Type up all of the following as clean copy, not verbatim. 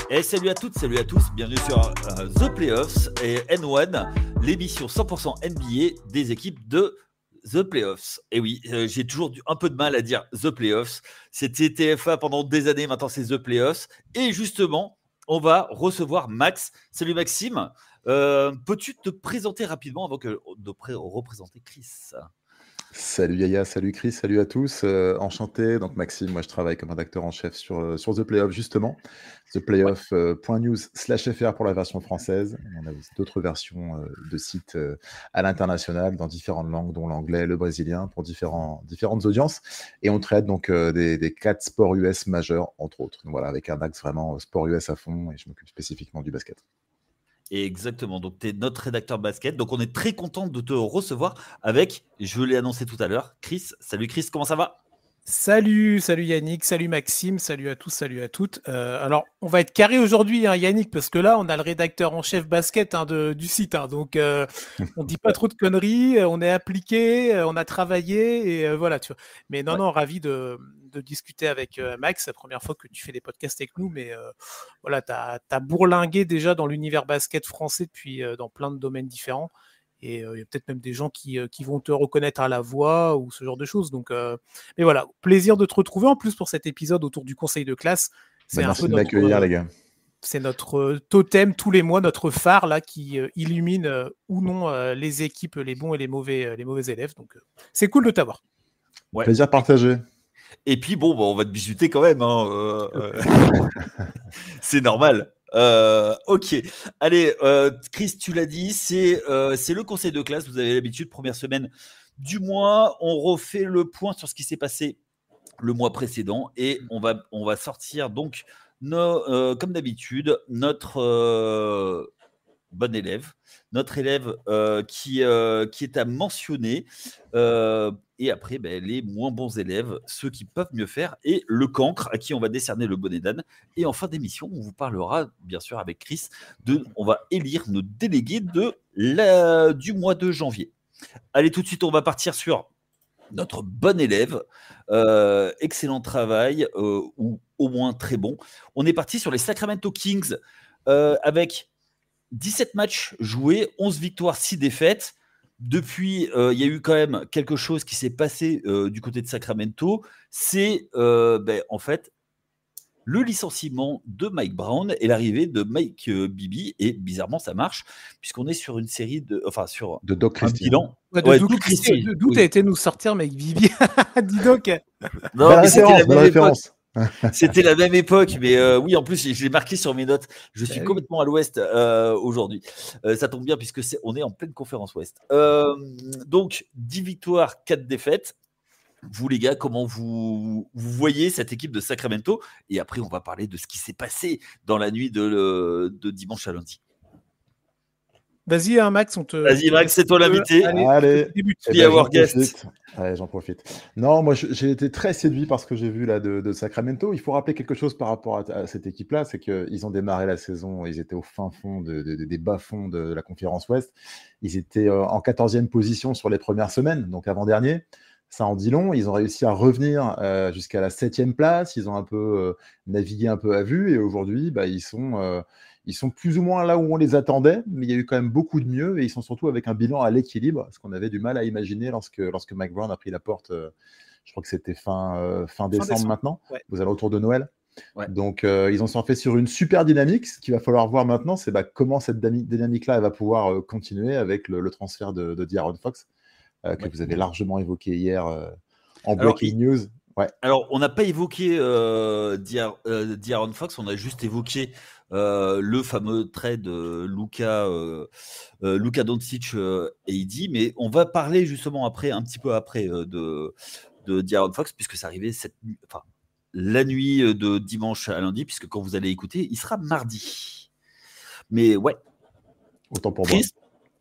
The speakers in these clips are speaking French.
Et salut à toutes, salut à tous, bienvenue sur The Playoffs et N1, l'émission 100% NBA des équipes de The Playoffs. Et oui, j'ai toujours un peu de mal à dire The Playoffs. C'était TFA pendant des années, maintenant c'est The Playoffs. Et justement, on va recevoir Max. Salut Maxime, peux-tu te présenter rapidement avant de représenter Chris ? Salut Yaya, salut Chris, salut à tous, enchanté. Donc Maxime, moi je travaille comme rédacteur en chef sur The Playoff justement, theplayoff.news/fr pour la version française. On a aussi d'autres versions de sites à l'international dans différentes langues, dont l'anglais, le brésilien, pour différentes audiences. Et on traite donc des 4 sports US majeurs, entre autres. Donc voilà, avec un axe vraiment sport US à fond, et je m'occupe spécifiquement du basket. Exactement, donc tu es notre rédacteur basket, donc on est très content de te recevoir avec, je l'ai annoncé tout à l'heure, Chris. Salut Chris, comment ça va ? Salut Yannick, salut Maxime, salut à tous, salut à toutes. Alors, on va être carré aujourd'hui, Yannick, parce que là, on a le rédacteur en chef basket du site. Donc, on dit pas trop de conneries, on est appliqué, on a travaillé, et voilà, tu vois. Mais non, ravi de discuter avec Max. C'est la première fois que tu fais des podcasts avec nous, mais voilà, t'as bourlingué déjà dans l'univers basket français depuis dans plein de domaines différents. Et il y a peut-être même des gens qui vont te reconnaître à la voix ou ce genre de choses. Donc, mais voilà, plaisir de te retrouver en plus pour cet épisode autour du conseil de classe. C'est merci de m'accueillir, les gars. C'est notre totem tous les mois, notre phare là qui illumine ou non les équipes, les bons et les mauvais élèves. Donc, c'est cool de t'avoir. Ouais. Plaisir partagé. Et puis bon, on va te bisuter quand même. C'est normal. Ok, allez, Chris, tu l'as dit, c'est le conseil de classe. Vous avez l'habitude, première semaine du mois, on refait le point sur ce qui s'est passé le mois précédent et on va sortir donc comme d'habitude notre bon élève, notre élève qui est à mentionner, et après les moins bons élèves, ceux qui peuvent mieux faire, et le cancre à qui on va décerner le bonnet d'âne. Et en fin d'émission, on vous parlera bien sûr avec Chris on va élire nos délégués du mois de janvier. Allez, tout de suite, on va partir sur notre bon élève, excellent travail, ou au moins très bon. On est parti sur les Sacramento Kings avec 17 matchs joués, 11 victoires, 6 défaites. Depuis, il y a eu quand même quelque chose qui s'est passé du côté de Sacramento. C'est en fait le licenciement de Mike Brown et l'arrivée de Mike Bibby. Et bizarrement, ça marche, puisqu'on est sur une série de Doc Christie. Bilan. D'où tu as été nous sortir Mike Bibby. Dis donc. Non, mais c'était la référence. C'était la même époque, mais oui, en plus, je l'ai marqué sur mes notes. Je suis complètement à l'ouest aujourd'hui. Ça tombe bien puisque on est en pleine conférence ouest. Donc, 10 victoires, 4 défaites. Vous, les gars, comment vous voyez cette équipe de Sacramento ? Et après, on va parler de ce qui s'est passé dans la nuit de dimanche à lundi. Vas-y, Max, Vas-y, Max, c'est toi l'invité. Allez, j'en profite. Non, moi, j'ai été très séduit par ce que j'ai vu là de Sacramento. Il faut rappeler quelque chose par rapport à cette équipe-là, c'est qu'ils ont démarré la saison, ils étaient au fin fond des bas-fonds de la conférence Ouest. Ils étaient en 14e position sur les premières semaines, donc avant-dernier. Ça en dit long. Ils ont réussi à revenir jusqu'à la 7e place. Ils ont un peu navigué un peu à vue, et aujourd'hui, ils sont plus ou moins là où on les attendait, mais il y a eu quand même beaucoup de mieux, et ils sont surtout avec un bilan à l'équilibre, ce qu'on avait du mal à imaginer lorsque Mike Brown a pris la porte, je crois que c'était fin décembre maintenant, aux alentours de Noël. Ouais. Donc, ils ont surfé sur une super dynamique. Ce qu'il va falloir voir maintenant, c'est comment cette dynamique-là va pouvoir continuer avec le transfert de De'Aaron Fox, que vous avez largement évoqué hier en Breaking News. Ouais. Alors, on n'a pas évoqué De'Aaron Fox, on a juste évoqué le fameux trade Luka Doncic et AD, mais on va parler justement un petit peu après de De'Aaron Fox, puisque ça arrivait la nuit de dimanche à lundi, puisque quand vous allez écouter, il sera mardi. Mais ouais. Autant pour moi.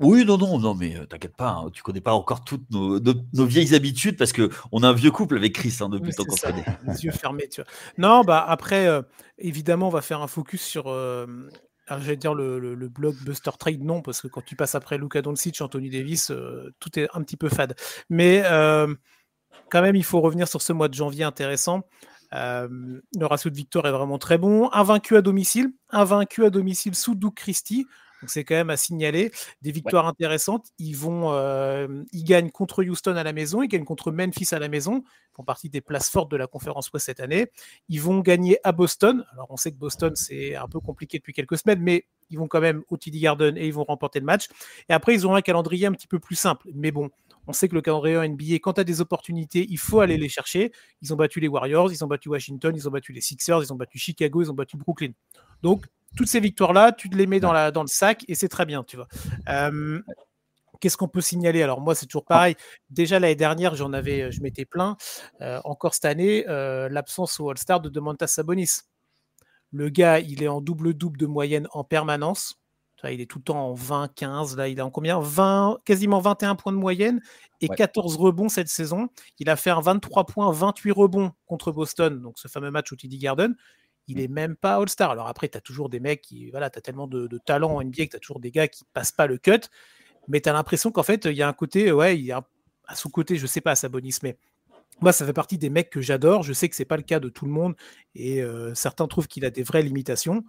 Oui, non, mais t'inquiète pas, tu connais pas encore toutes nos vieilles habitudes, parce qu'on a un vieux couple avec Chris depuis le temps qu'on se connaît. Les yeux fermés, tu vois. Non, après, évidemment, on va faire un focus sur, j'allais dire le blockbuster trade, non, parce que quand tu passes après Luka Doncic, Anthony Davis, tout est un petit peu fade. Mais quand même, il faut revenir sur ce mois de janvier intéressant. Le ratio de victoire est vraiment très bon. Invaincu à domicile sous Duke Christie. Donc c'est quand même à signaler. Des victoires intéressantes. Ils gagnent contre Houston à la maison, ils gagnent contre Memphis à la maison. Ils font partie des places fortes de la conférence Ouest cette année. Ils vont gagner à Boston. Alors on sait que Boston c'est un peu compliqué depuis quelques semaines, mais ils vont quand même au TD Garden et ils vont remporter le match. Et après ils ont un calendrier un petit peu plus simple. Mais bon, on sait que le calendrier NBA, quand tu as des opportunités, il faut aller les chercher. Ils ont battu les Warriors, ils ont battu Washington, ils ont battu les Sixers, ils ont battu Chicago, ils ont battu Brooklyn. Donc, toutes ces victoires-là, tu te les mets dans le sac et c'est très bien, tu vois. Qu'est-ce qu'on peut signaler? Alors moi, c'est toujours pareil. Déjà l'année dernière, je m'étais plaint. Encore cette année, l'absence au All-Star de Domantas Sabonis. Le gars, il est en double-double de moyenne en permanence. Il est tout le temps en 20, 15. Là, il est en combien? 20, quasiment 21 points de moyenne et 14 rebonds cette saison. Il a fait un 23 points, 28 rebonds contre Boston, donc ce fameux match au TD Garden. Il n'est même pas All-Star. Alors après, tu as toujours des mecs qui, tu as tellement de talent en NBA que tu as toujours des gars qui ne passent pas le cut. Mais tu as l'impression qu'en fait, il y a un côté, il y a à son côté, je ne sais pas, Sabonis, mais moi, ça fait partie des mecs que j'adore. Je sais que ce n'est pas le cas de tout le monde et certains trouvent qu'il a des vraies limitations.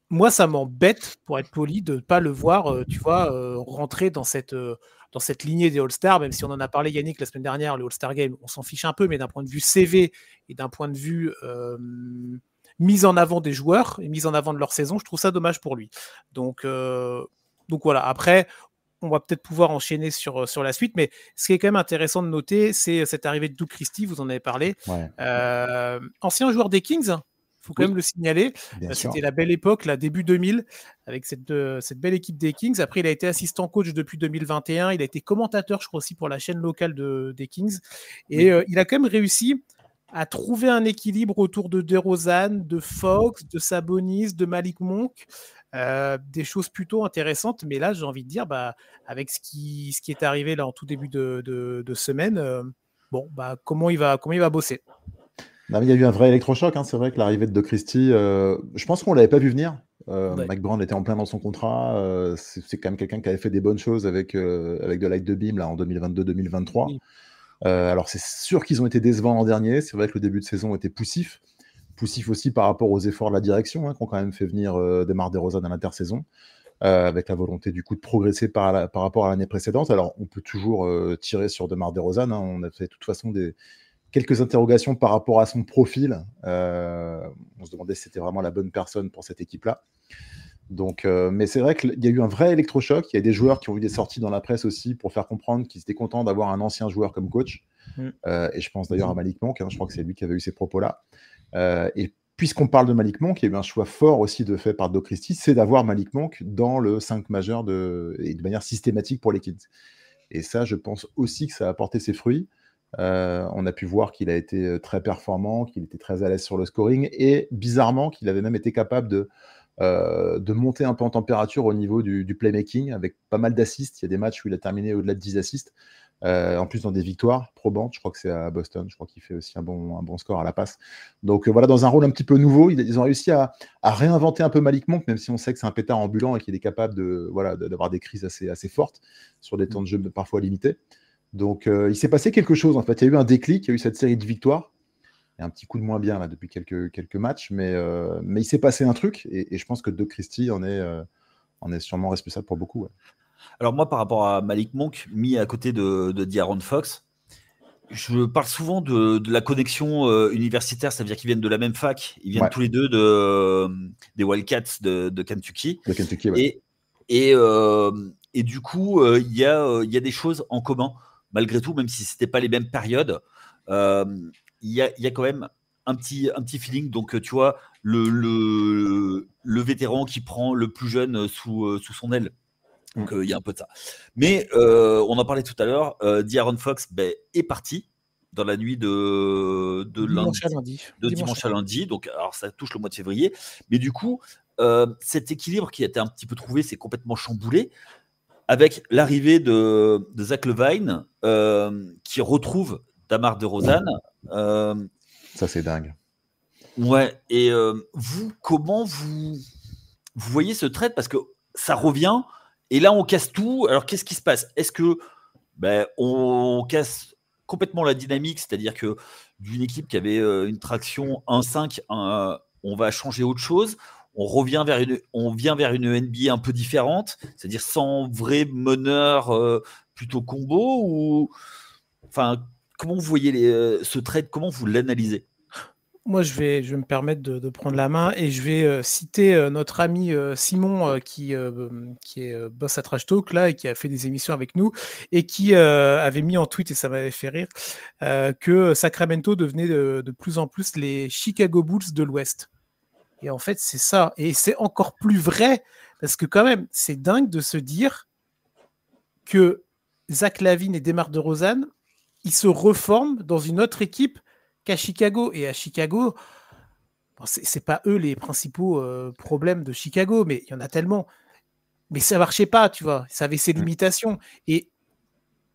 Moi, ça m'embête, pour être poli, de ne pas le voir, rentrer dans cette lignée des All-Stars, même si on en a parlé, Yannick, la semaine dernière, le All-Star Game, on s'en fiche un peu, mais d'un point de vue CV et d'un point de vue mise en avant des joueurs et mise en avant de leur saison, je trouve ça dommage pour lui. Donc voilà, après, on va peut-être pouvoir enchaîner sur la suite, mais ce qui est quand même intéressant de noter, c'est cette arrivée de Duke Christie, vous en avez parlé. Ancien joueur des Kings, il faut quand même le signaler. C'était la belle époque, début 2000, avec cette belle équipe des Kings. Après, il a été assistant coach depuis 2021. Il a été commentateur, je crois, aussi pour la chaîne locale des Kings. Et il a quand même réussi à trouver un équilibre autour de DeRozan, de Fox, de Sabonis, de Malik Monk. Des choses plutôt intéressantes. Mais là, j'ai envie de dire, avec ce qui est arrivé là en tout début de semaine, comment il va bosser? Non, mais il y a eu un vrai électrochoc, hein. C'est vrai que l'arrivée de Christie, je pense qu'on ne l'avait pas vu venir. Mike Brown était en plein dans son contrat. C'est quand même quelqu'un qui avait fait des bonnes choses avec de Light de Beam là, en 2022-2023. Oui. Alors c'est sûr qu'ils ont été décevants l'an dernier. C'est vrai que le début de saison était poussif. Poussif aussi par rapport aux efforts de la direction, qui ont quand même fait venir DeMar DeRozan à l'intersaison, avec la volonté du coup de progresser par rapport à l'année précédente. Alors on peut toujours tirer sur DeMar DeRozan. On a fait de toute façon quelques interrogations par rapport à son profil. On se demandait si c'était vraiment la bonne personne pour cette équipe-là. Donc, mais c'est vrai qu'il y a eu un vrai électrochoc. Il y a des joueurs qui ont eu des sorties dans la presse aussi pour faire comprendre qu'ils étaient contents d'avoir un ancien joueur comme coach. Et je pense d'ailleurs à Malik Monk. Je crois que c'est lui qui avait eu ces propos-là. Et puisqu'on parle de Malik Monk, il y a eu un choix fort aussi fait par Doc Christie, c'est d'avoir Malik Monk dans le 5 majeur et de manière systématique pour les Kings. Et ça, je pense aussi que ça a apporté ses fruits. On a pu voir qu'il a été très performant, qu'il était très à l'aise sur le scoring et bizarrement qu'il avait même été capable de monter un peu en température au niveau du playmaking avec pas mal d'assists. Il y a des matchs où il a terminé au-delà de 10 assists, en plus dans des victoires probantes. Je crois que c'est à Boston, je crois qu'il fait aussi un bon score à la passe. Donc voilà, dans un rôle un petit peu nouveau, ils ont réussi à réinventer un peu Malik Monk, même si on sait que c'est un pétard ambulant et qu'il est capable d'avoir des crises assez fortes sur des temps de jeu parfois limités. Donc, il s'est passé quelque chose, en fait. Il y a eu un déclic, il y a eu cette série de victoires. Il y a un petit coup de moins bien là, depuis quelques matchs, mais il s'est passé un truc, et je pense que Doc Christie en est sûrement responsable pour beaucoup. Ouais. Alors moi, par rapport à Malik Monk, mis à côté de De'Aaron Fox, je parle souvent de la connexion universitaire, ça veut dire qu'ils viennent de la même fac, ils viennent tous les deux des Wildcats de Kentucky. De Kentucky, ouais. Et du coup, il y a des choses en commun. Malgré tout, même si ce n'était pas les mêmes périodes, il y a quand même un petit feeling. Donc, tu vois, le vétéran qui prend le plus jeune sous son aile. Donc, il y a un peu de ça. Mais on en parlait tout à l'heure, De'Aaron Fox est parti dans la nuit de dimanche à lundi. Donc, alors, ça touche le mois de février. Mais du coup, cet équilibre qui a été un petit peu trouvé, c'est complètement chamboulé. Avec l'arrivée de Zach LaVine, qui retrouve DeMar DeRozan. Ça, c'est dingue. Ouais, et vous, comment vous voyez ce trade? Parce que ça revient, et là, on casse tout. Alors, qu'est-ce qui se passe? Est-ce que on casse complètement la dynamique, c'est-à-dire que d'une équipe qui avait une traction 1-5, on va changer autre chose. On vient vers une NBA un peu différente, c'est-à-dire sans vrai meneur plutôt combo ou enfin comment vous voyez ce trade, comment vous l'analysez? Moi, je vais me permettre de prendre la main et je vais citer notre ami Simon qui est boss à Trash Talk là et qui a fait des émissions avec nous et qui avait mis en tweet, et ça m'avait fait rire, que Sacramento devenait de plus en plus les Chicago Bulls de l'Ouest. Et en fait, c'est ça. Et c'est encore plus vrai parce que quand même, c'est dingue de se dire que Zach LaVine et DeMar DeRozan, ils se reforment dans une autre équipe qu'à Chicago. Et à Chicago, bon, c'est pas eux les principaux problèmes de Chicago, mais il y en a tellement. Mais ça marchait pas, tu vois. Ça avait ses limitations. Et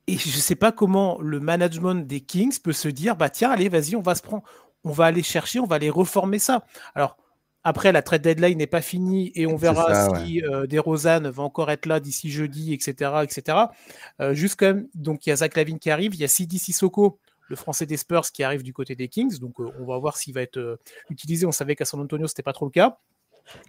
je sais pas comment le management des Kings peut se dire, bah tiens, allez, vas-y, on va se prendre, on va aller chercher, on va aller reformer ça. Alors, après, la trade deadline n'est pas finie et on verra si DeRozan va encore être là d'ici jeudi, etc. etc. Juste quand même, donc il y a Zach LaVine qui arrive, il y a Sidi Sissoko, le français des Spurs, qui arrive du côté des Kings. Donc on va voir s'il va être utilisé. On savait qu'à San Antonio, c'était pas trop le cas.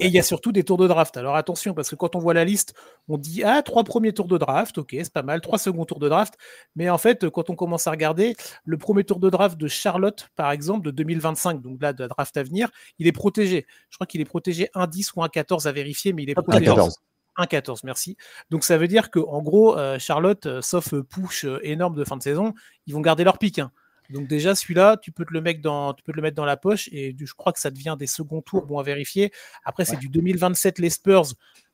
Et il y a surtout des tours de draft. Alors attention, parce que quand on voit la liste, on dit 3 premiers tours de draft, ok, c'est pas mal, 3 seconds tours de draft. Mais en fait, quand on commence à regarder, le premier tour de draft de Charlotte, par exemple, de 2025, donc là, de la draft à venir, il est protégé. Je crois qu'il est protégé 1-10 ou 1-14 à vérifier, mais il est protégé. 1-14, merci. Donc ça veut dire qu'en gros, Charlotte, sauf push énorme de fin de saison, ils vont garder leur pick. Donc déjà, celui-là, tu peux te le mettre dans la poche et je crois que ça devient des seconds tours, bon à vérifier. Après, c'est du 2027, les Spurs.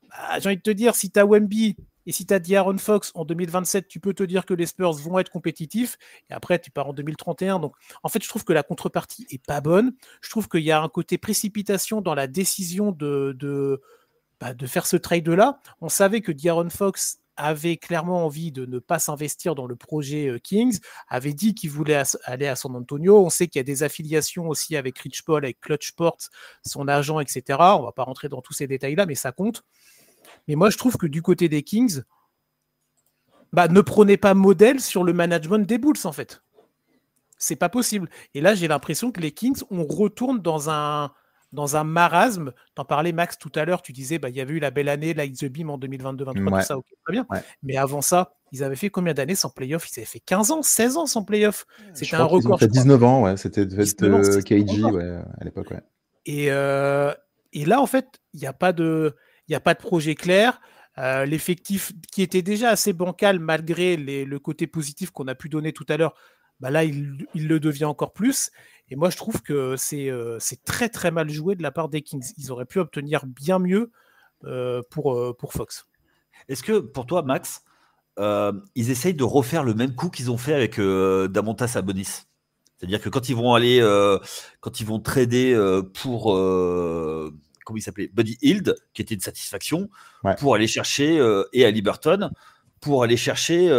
Bah, j'ai envie de te dire, si tu as Wemby et si tu as De'Aaron Fox en 2027, tu peux te dire que les Spurs vont être compétitifs. Et après, tu pars en 2031. Donc, en fait, je trouve que la contrepartie est pas bonne. Je trouve qu'il y a un côté précipitation dans la décision de faire ce trade-là. On savait que De'Aaron Fox avait clairement envie de ne pas s'investir dans le projet Kings, avait dit qu'il voulait aller à San Antonio. On sait qu'il y a des affiliations aussi avec Rich Paul, avec Clutch Sports, son agent, etc. On ne va pas rentrer dans tous ces détails-là, mais ça compte. Mais moi, je trouve que du côté des Kings, ne prenez pas modèle sur le management des Bulls, en fait. C'est pas possible. Et là, j'ai l'impression que les Kings, on retourne dans un marasme. T'en parlais, Max, tout à l'heure, tu disais, il y avait eu la belle année, Like the Beam en 2022-2023, tout ça, ok, très bien. Ouais. Mais avant ça, ils avaient fait combien d'années sans play-off? Ils avaient fait 15 ans, 16 ans sans play-off. C'était un record. C'était 19 ans, ouais. C'était KG, ouais, à l'époque, ouais. Et là, en fait, il n'y a pas de projet clair. L'effectif qui était déjà assez bancal, malgré le côté positif qu'on a pu donner tout à l'heure, là, il le devient encore plus. Et moi, je trouve que c'est très, très mal joué de la part des Kings. Ils auraient pu obtenir bien mieux pour Fox. Est-ce que, pour toi, Max, ils essayent de refaire le même coup qu'ils ont fait avec Damontas Sabonis? C'est-à-dire que quand ils vont trader pour... comment il s'appelait, Buddy Hield, qui était une satisfaction, pour aller chercher et à Liberton, pour aller chercher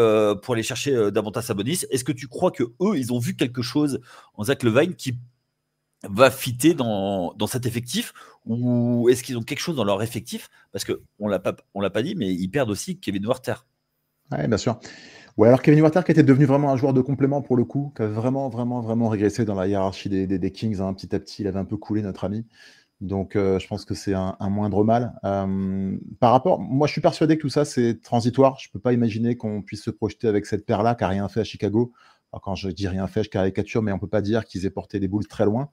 Damontas Sabonis. Est-ce que tu crois que eux, ils ont vu quelque chose en Zach LaVine qui va fitter dans cet effectif, ou est-ce qu'ils ont quelque chose dans leur effectif? Parce que on l'a pas dit, mais ils perdent aussi Kevin Huerter. Oui, bien sûr. Ouais, alors Kevin Huerter qui était devenu vraiment un joueur de complément pour le coup, qui a vraiment régressé dans la hiérarchie des Kings, petit à petit, il avait un peu coulé, notre ami. Donc, je pense que c'est un moindre mal. Moi, je suis persuadé que tout ça, c'est transitoire. Je ne peux pas imaginer qu'on puisse se projeter avec cette paire-là qui n'a rien fait à Chicago. Alors, quand je dis rien fait, je caricature, mais on ne peut pas dire qu'ils aient porté les Bulls très loin.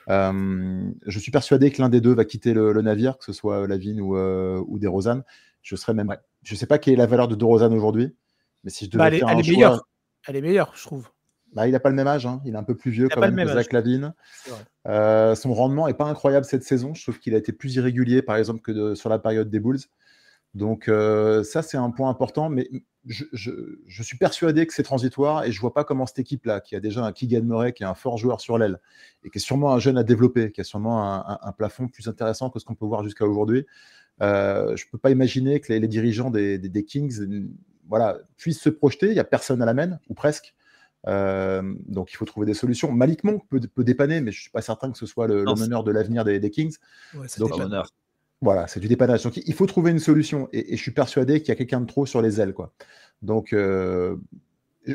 Je suis persuadé que l'un des deux va quitter le navire, que ce soit LaVine ou DeRozan. Je ne sais pas quelle est la valeur de DeRozan aujourd'hui, mais si je devais faire un choix... Elle est meilleure, je trouve. Il n'a pas le même âge, il est un peu plus vieux quand même que Zach LaVine. Son rendement n'est pas incroyable cette saison. Je trouve qu'il a été plus irrégulier, par exemple, que sur la période des Bulls. Donc ça, c'est un point important, mais je suis persuadé que c'est transitoire et je ne vois pas comment cette équipe-là, qui a déjà un Keegan Murray, qui est un fort joueur sur l'aile et qui est sûrement un jeune à développer, qui a sûrement un plafond plus intéressant que ce qu'on peut voir jusqu'à aujourd'hui, je ne peux pas imaginer que les dirigeants des Kings puissent se projeter. Il n'y a personne à la main, ou presque. Donc il faut trouver des solutions. Malik Monk peut dépanner, mais je ne suis pas certain que ce soit le meneur de l'avenir des Kings. Ouais, c'est donc, voilà, c'est du dépannage. Donc il faut trouver une solution et je suis persuadé qu'il y a quelqu'un de trop sur les ailes, quoi. Donc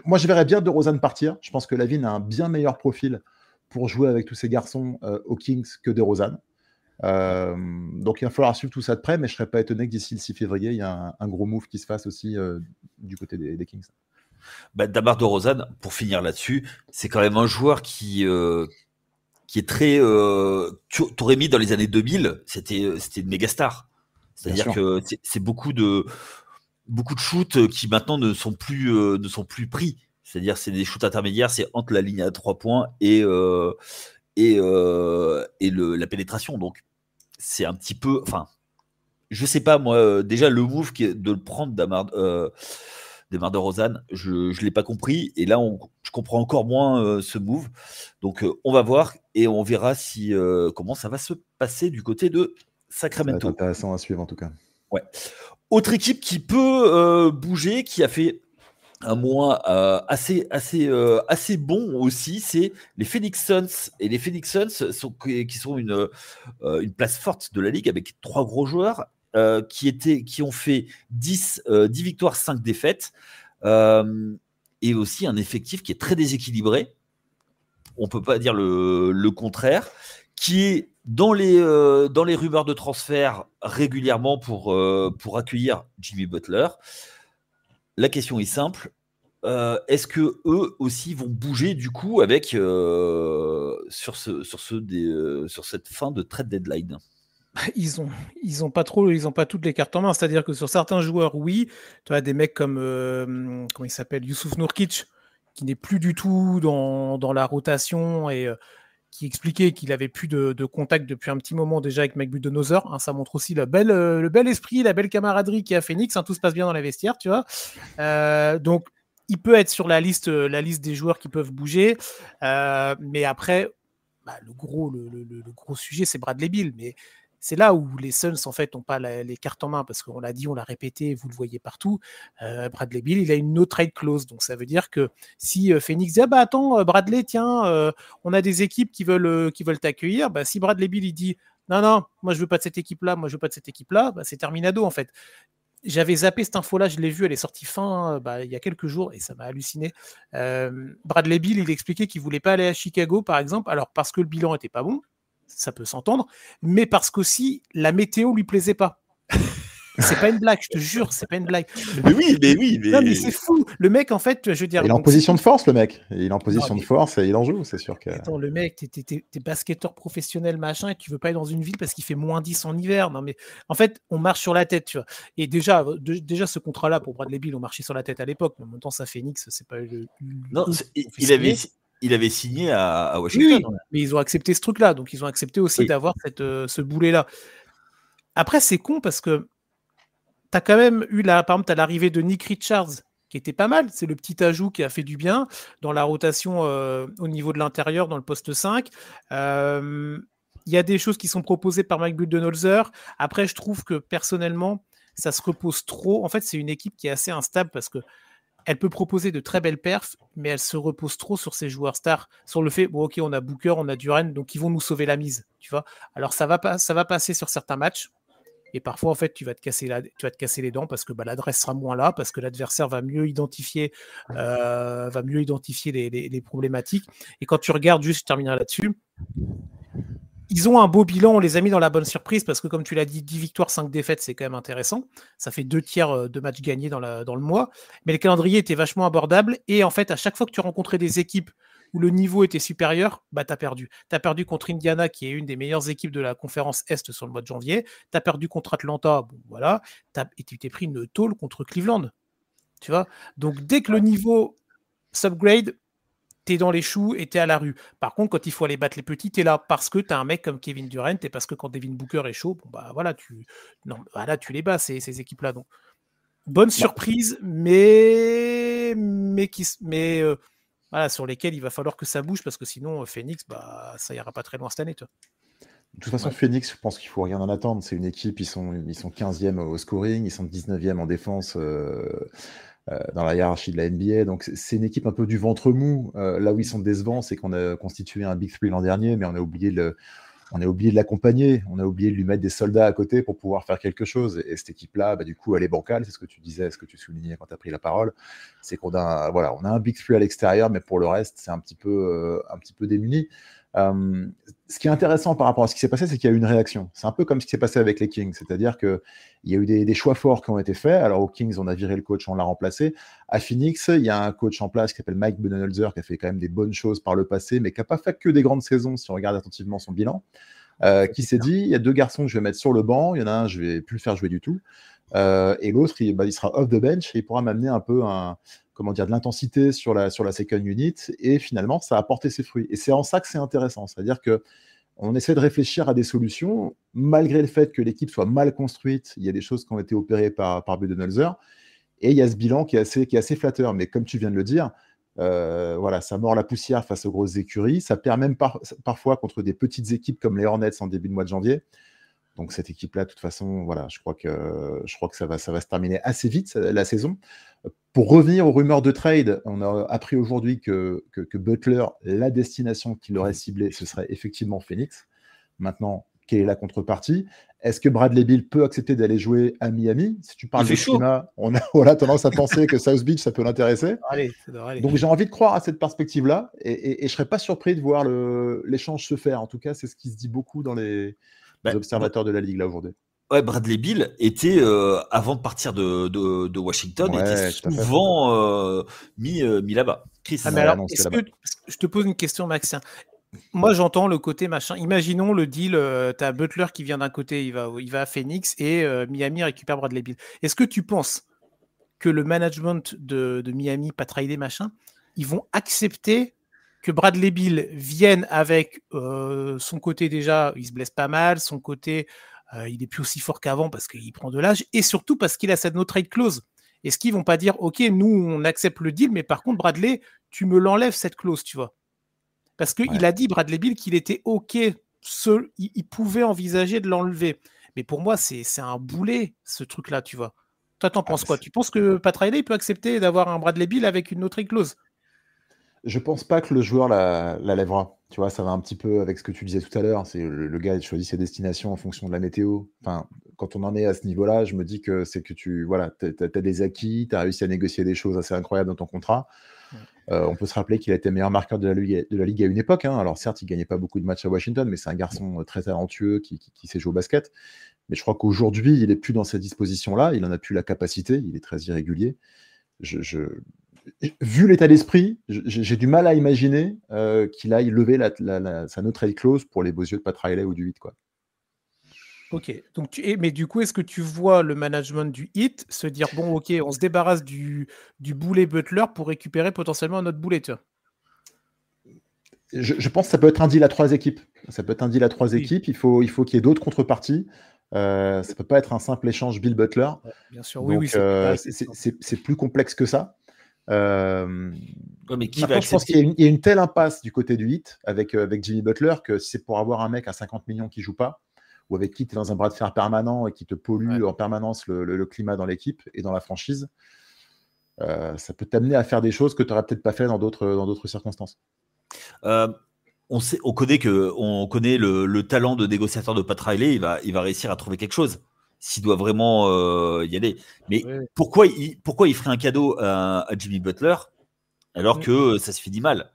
Moi, je verrais bien DeRozan partir. Je pense que Lavine a un bien meilleur profil pour jouer avec tous ces garçons aux Kings que DeRozan. Donc, il va falloir suivre tout ça de près, mais je ne serais pas étonné que d'ici le 6 février, il y a un gros move qui se fasse aussi du côté des Kings. DeMar DeRozan, pour finir là-dessus, c'est quand même un joueur qui est très. T'aurais mis dans les années 2000, c'était une méga star. C'est-à-dire que c'est beaucoup de shoots qui maintenant ne sont plus pris. C'est-à-dire c'est des shoots intermédiaires, c'est entre la ligne à 3 points et la pénétration. Donc c'est un petit peu. Enfin, je sais pas moi. Déjà le move de le prendre DeMar DeRozan, je ne l'ai pas compris. Et là, je comprends encore moins ce move. Donc, on va voir et on verra comment ça va se passer du côté de Sacramento. Ça va être intéressant à suivre en tout cas. Ouais. Autre équipe qui peut bouger, qui a fait un mois assez bon aussi, c'est les Phoenix Suns. Et les Phoenix Suns qui sont une place forte de la ligue avec 3 gros joueurs. Qui ont fait 10 victoires, 5 défaites, et aussi un effectif qui est très déséquilibré, on ne peut pas dire le contraire, qui est dans les rumeurs de transfert régulièrement pour accueillir Jimmy Butler. La question est simple, est-ce que eux aussi vont bouger du coup avec sur cette fin de trade deadline? Ils ont pas toutes les cartes en main. C'est-à-dire que sur certains joueurs, oui, tu as des mecs comme comment il s'appelle, Yusuf Nurkic, qui n'est plus du tout dans la rotation et qui expliquait qu'il avait plus de contact depuis un petit moment déjà avec Mike Budenholzer. Ça montre aussi le bel esprit, la belle camaraderie qu'il y a à Phoenix. Tout se passe bien dans la vestiaire, tu vois. Donc il peut être sur la liste des joueurs qui peuvent bouger, mais après, le gros sujet, c'est Bradley Beal. Mais c'est là où les Suns, en fait, n'ont pas les cartes en main, parce qu'on l'a dit, on l'a répété, vous le voyez partout. Bradley Beal, il a une no trade clause, donc ça veut dire que si Phoenix dit attends, Bradley, tiens, on a des équipes qui veulent t'accueillir, si Bradley Beal il dit non, moi je veux pas de cette équipe-là, c'est terminado en fait. J'avais zappé cette info-là, je l'ai vue, elle est sortie il y a quelques jours et ça m'a halluciné. Bradley Beal, il expliquait qu'il voulait pas aller à Chicago, par exemple, alors parce que le bilan était pas bon, ça peut s'entendre, mais parce qu'aussi la météo lui plaisait pas. C'est pas une blague, je te jure, c'est pas une blague. Mais oui. Non, mais c'est fou. Le mec, en fait, je veux dire. Il est en position de force, le mec. Il est en position de force et il en joue, c'est sûr que. Attends, le mec, t'es basketteur professionnel, machin, et tu veux pas aller dans une ville parce qu'il fait moins 10 en hiver. Non, mais en fait, on marche sur la tête, tu vois. Et déjà ce contrat-là pour Bradley Beal, on marchait sur la tête à l'époque. Mais en même temps, ça Phoenix, c'est pas Non, il avait signé à Washington. Oui, mais ils ont accepté ce truc-là. Donc, ils ont accepté aussi d'avoir ce boulet-là. Après, c'est con parce que tu as quand même eu, par exemple, l'arrivée de Nick Richards, qui était pas mal. C'est le petit ajout qui a fait du bien dans la rotation au niveau de l'intérieur, dans le poste 5. Il y a des choses qui sont proposées par Mike Budenholzer. Après, je trouve que personnellement, ça se repose trop. En fait, c'est une équipe qui est assez instable parce que elle peut proposer de très belles perfs, mais elle se repose trop sur ses joueurs stars, sur le fait, ok, on a Booker, on a Durant, donc ils vont nous sauver la mise, tu vois. Alors ça va passer sur certains matchs, et parfois en fait tu vas te casser les dents parce que l'adresse sera moins là, parce que l'adversaire va mieux identifier les problématiques. Et quand tu regardes, juste je terminerai là-dessus, ils ont un beau bilan, on les a mis dans la bonne surprise parce que comme tu l'as dit, 10 victoires, 5 défaites, c'est quand même intéressant. Ça fait 2 tiers de matchs gagnés dans le mois. Mais le calendrier était vachement abordable et en fait, à chaque fois que tu rencontrais des équipes où le niveau était supérieur, t'as perdu. T'as perdu contre Indiana, qui est une des meilleures équipes de la conférence Est sur le mois de janvier. T'as perdu contre Atlanta, bon voilà. Et tu t'es pris une tôle contre Cleveland. Tu vois ? Donc dès que le niveau s'upgrade, t'es dans les choux et t'es à la rue. Par contre, quand il faut aller battre les petits, t'es là parce que t'as un mec comme Kevin Durant et parce que quand Devin Booker est chaud, tu les bats, ces équipes-là. Donc, bonne surprise, mais sur lesquelles il va falloir que ça bouge parce que sinon, Phoenix, ça ira pas très loin cette année. Toi. De toute façon, Phoenix, je pense qu'il faut rien en attendre. C'est une équipe, ils sont 15e au scoring, ils sont 19e en défense. Dans la hiérarchie de la NBA, donc c'est une équipe un peu du ventre mou. Là où ils sont décevants, c'est qu'on a constitué un Big Three l'an dernier, mais on a oublié on a oublié de l'accompagner, on a oublié de lui mettre des soldats à côté pour pouvoir faire quelque chose. Et cette équipe-là, du coup, elle est bancale. C'est ce que tu disais, ce que tu soulignais quand tu as pris la parole. C'est qu'on a, on a un big three à l'extérieur, mais pour le reste, c'est un petit peu démuni. Ce qui est intéressant par rapport à ce qui s'est passé, c'est qu'il y a eu une réaction. C'est un peu comme ce qui s'est passé avec les Kings, c'est-à-dire qu'il y a eu des choix forts qui ont été faits. Alors aux Kings, on a viré le coach, on l'a remplacé. À Phoenix, il y a un coach en place qui s'appelle Mike Budenholzer, qui a fait quand même des bonnes choses par le passé, mais qui n'a pas fait que des grandes saisons, si on regarde attentivement son bilan, qui s'est dit, il y a 2 garçons que je vais mettre sur le banc, il y en a un, je ne vais plus le faire jouer du tout, et l'autre, il sera off the bench, et il pourra m'amener un peu de l'intensité sur la second unit, et finalement, ça a porté ses fruits. Et c'est en ça que c'est intéressant, c'est-à-dire que on essaie de réfléchir à des solutions, malgré le fait que l'équipe soit mal construite. Il y a des choses qui ont été opérées par Budenholzer, et il y a ce bilan qui est assez flatteur. Mais comme tu viens de le dire, ça mord la poussière face aux grosses écuries. Ça perd même parfois contre des petites équipes comme les Hornets en début de mois de janvier. Donc cette équipe-là, de toute façon, je crois que ça va se terminer assez vite la saison. Pour revenir aux rumeurs de trade, on a appris aujourd'hui que Butler, la destination qu'il aurait ciblée, ce serait effectivement Phoenix. Maintenant, quelle est la contrepartie? Est-ce que Bradley Beal peut accepter d'aller jouer à Miami? Si tu parles de climat, on a tendance à penser que South Beach, ça peut l'intéresser. Donc j'ai envie de croire à cette perspective-là, et je ne serais pas surpris de voir l'échange se faire. En tout cas, c'est ce qui se dit beaucoup dans les observateurs de la Ligue là aujourd'hui. Ouais, Bradley Beal était, avant de partir de Washington, était souvent mis là-bas. Chris, mais alors, est-ce que je te pose une question, Maxime? Moi, j'entends le côté machin. Imaginons le deal, tu as Butler qui vient d'un côté, il va à Phoenix, et Miami récupère Bradley Beal. Est-ce que tu penses que le management de Miami, Pat Riley, machin, ils vont accepter que Bradley Beal vienne avec son côté déjà, il se blesse pas mal, son côté... il est plus aussi fort qu'avant parce qu'il prend de l'âge, et surtout parce qu'il a cette no trade clause. Est-ce qu'ils vont pas dire, ok, nous on accepte le deal, mais par contre Bradley, tu me l'enlèves cette clause, tu vois? Parce qu'il a dit, Bradley Beal, qu'il était ok, il pouvait envisager de l'enlever. Mais pour moi, c'est un boulet, ce truc-là, tu vois. Toi, t'en penses quoi? Tu penses que Pat Riley peut accepter d'avoir un Bradley Beal avec une no trade clause? Je pense pas que le joueur la lèvera. Tu vois, ça va un petit peu avec ce que tu disais tout à l'heure. C'est le gars, il choisit ses destinations en fonction de la météo. Enfin, quand on en est à ce niveau-là, je me dis que c'est que tu as des acquis, tu as réussi à négocier des choses assez incroyables dans ton contrat. On peut se rappeler qu'il a été meilleur marqueur de la Ligue à une époque. Hein. Alors certes, il gagnait pas beaucoup de matchs à Washington, mais c'est un garçon très talentueux qui sait jouer au basket. Mais je crois qu'aujourd'hui, il est plus dans cette disposition-là. Il en a plus la capacité. Il est très irrégulier. Vu l'état d'esprit, j'ai du mal à imaginer qu'il aille lever sa no trade clause pour les beaux yeux de Pat Riley ou du 8, quoi. Ok, donc mais du coup, est-ce que tu vois le management du Heat se dire, bon, ok, on se débarrasse du boulet Butler pour récupérer potentiellement notre boulet, tu vois? Je pense que ça peut être un deal à 3 équipes. Ça peut être un deal à 3 équipes. Il faut qu'il y ait d'autres contreparties. Ça peut pas être un simple échange Bill Butler. Bien sûr, donc, oui, c'est plus complexe que ça. Mais je pense qu'il y a une telle impasse du côté du Heat avec Jimmy Butler que c'est pour avoir un mec à 50 millions qui joue pas, ou avec qui tu es dans un bras de fer permanent et qui te pollue en permanence le climat dans l'équipe et dans la franchise. Ça peut t'amener à faire des choses que tu n'aurais peut-être pas fait dans d'autres circonstances. On connaît le talent de négociateur de Pat Riley. Il va réussir à trouver quelque chose s'il doit vraiment y aller. Mais pourquoi il ferait un cadeau à Jimmy Butler alors que ça se finit mal?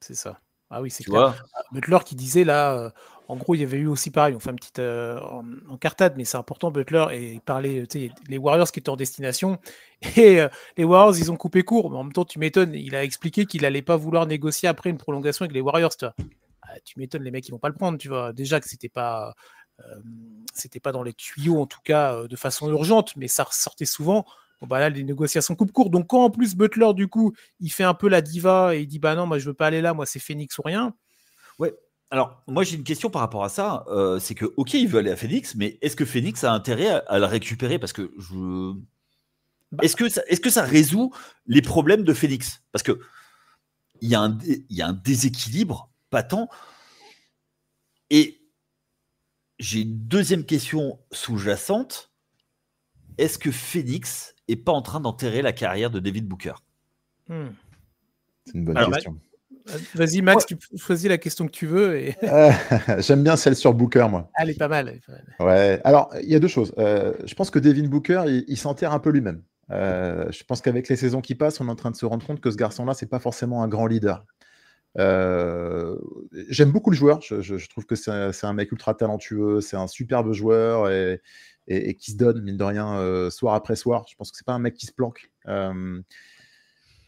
C'est ça. Ah oui, c'est clair. Butler qui disait là, en gros, il y avait eu aussi pareil, on fait une petite encartade, mais c'est important, Butler, et il parlait, les Warriors qui étaient en destination, et les Warriors, ils ont coupé court, mais en même temps, tu m'étonnes, il a expliqué qu'il n'allait pas vouloir négocier après une prolongation avec les Warriors, tu vois. Tu m'étonnes, les mecs, ils vont pas le prendre, tu vois. Déjà que c'était pas dans les tuyaux, en tout cas, de façon urgente, mais ça ressortait souvent. Bon, bah là, les négociations coupent court. Donc, quand en plus Butler, du coup, il fait un peu la diva et il dit bah non, moi je veux pas aller là, moi c'est Phoenix ou rien. Ouais. Alors, moi j'ai une question par rapport à ça. C'est que, ok, il veut aller à Phoenix, mais est-ce que Phoenix a intérêt à le récupérer? Parce que est-ce que ça résout les problèmes de Phoenix? Parce que il y a un déséquilibre patent. Et j'ai une deuxième question sous-jacente. Est-ce que Phoenix est pas en train d'enterrer la carrière de David Booker? C'est une bonne question. Vas-y, Max, tu choisis la question que tu veux. Et... J'aime bien celle sur Booker, moi. Elle est pas mal. Ouais. Alors, il y a deux choses. Je pense que Devin Booker, il s'enterre un peu lui-même. Je pense qu'avec les saisons qui passent, on est en train de se rendre compte que ce garçon-là, c'est pas forcément un grand leader. J'aime beaucoup le joueur. Je trouve que c'est un mec ultra talentueux. C'est un superbe joueur et qui se donne, mine de rien, soir après soir. Je pense que c'est pas un mec qui se planque.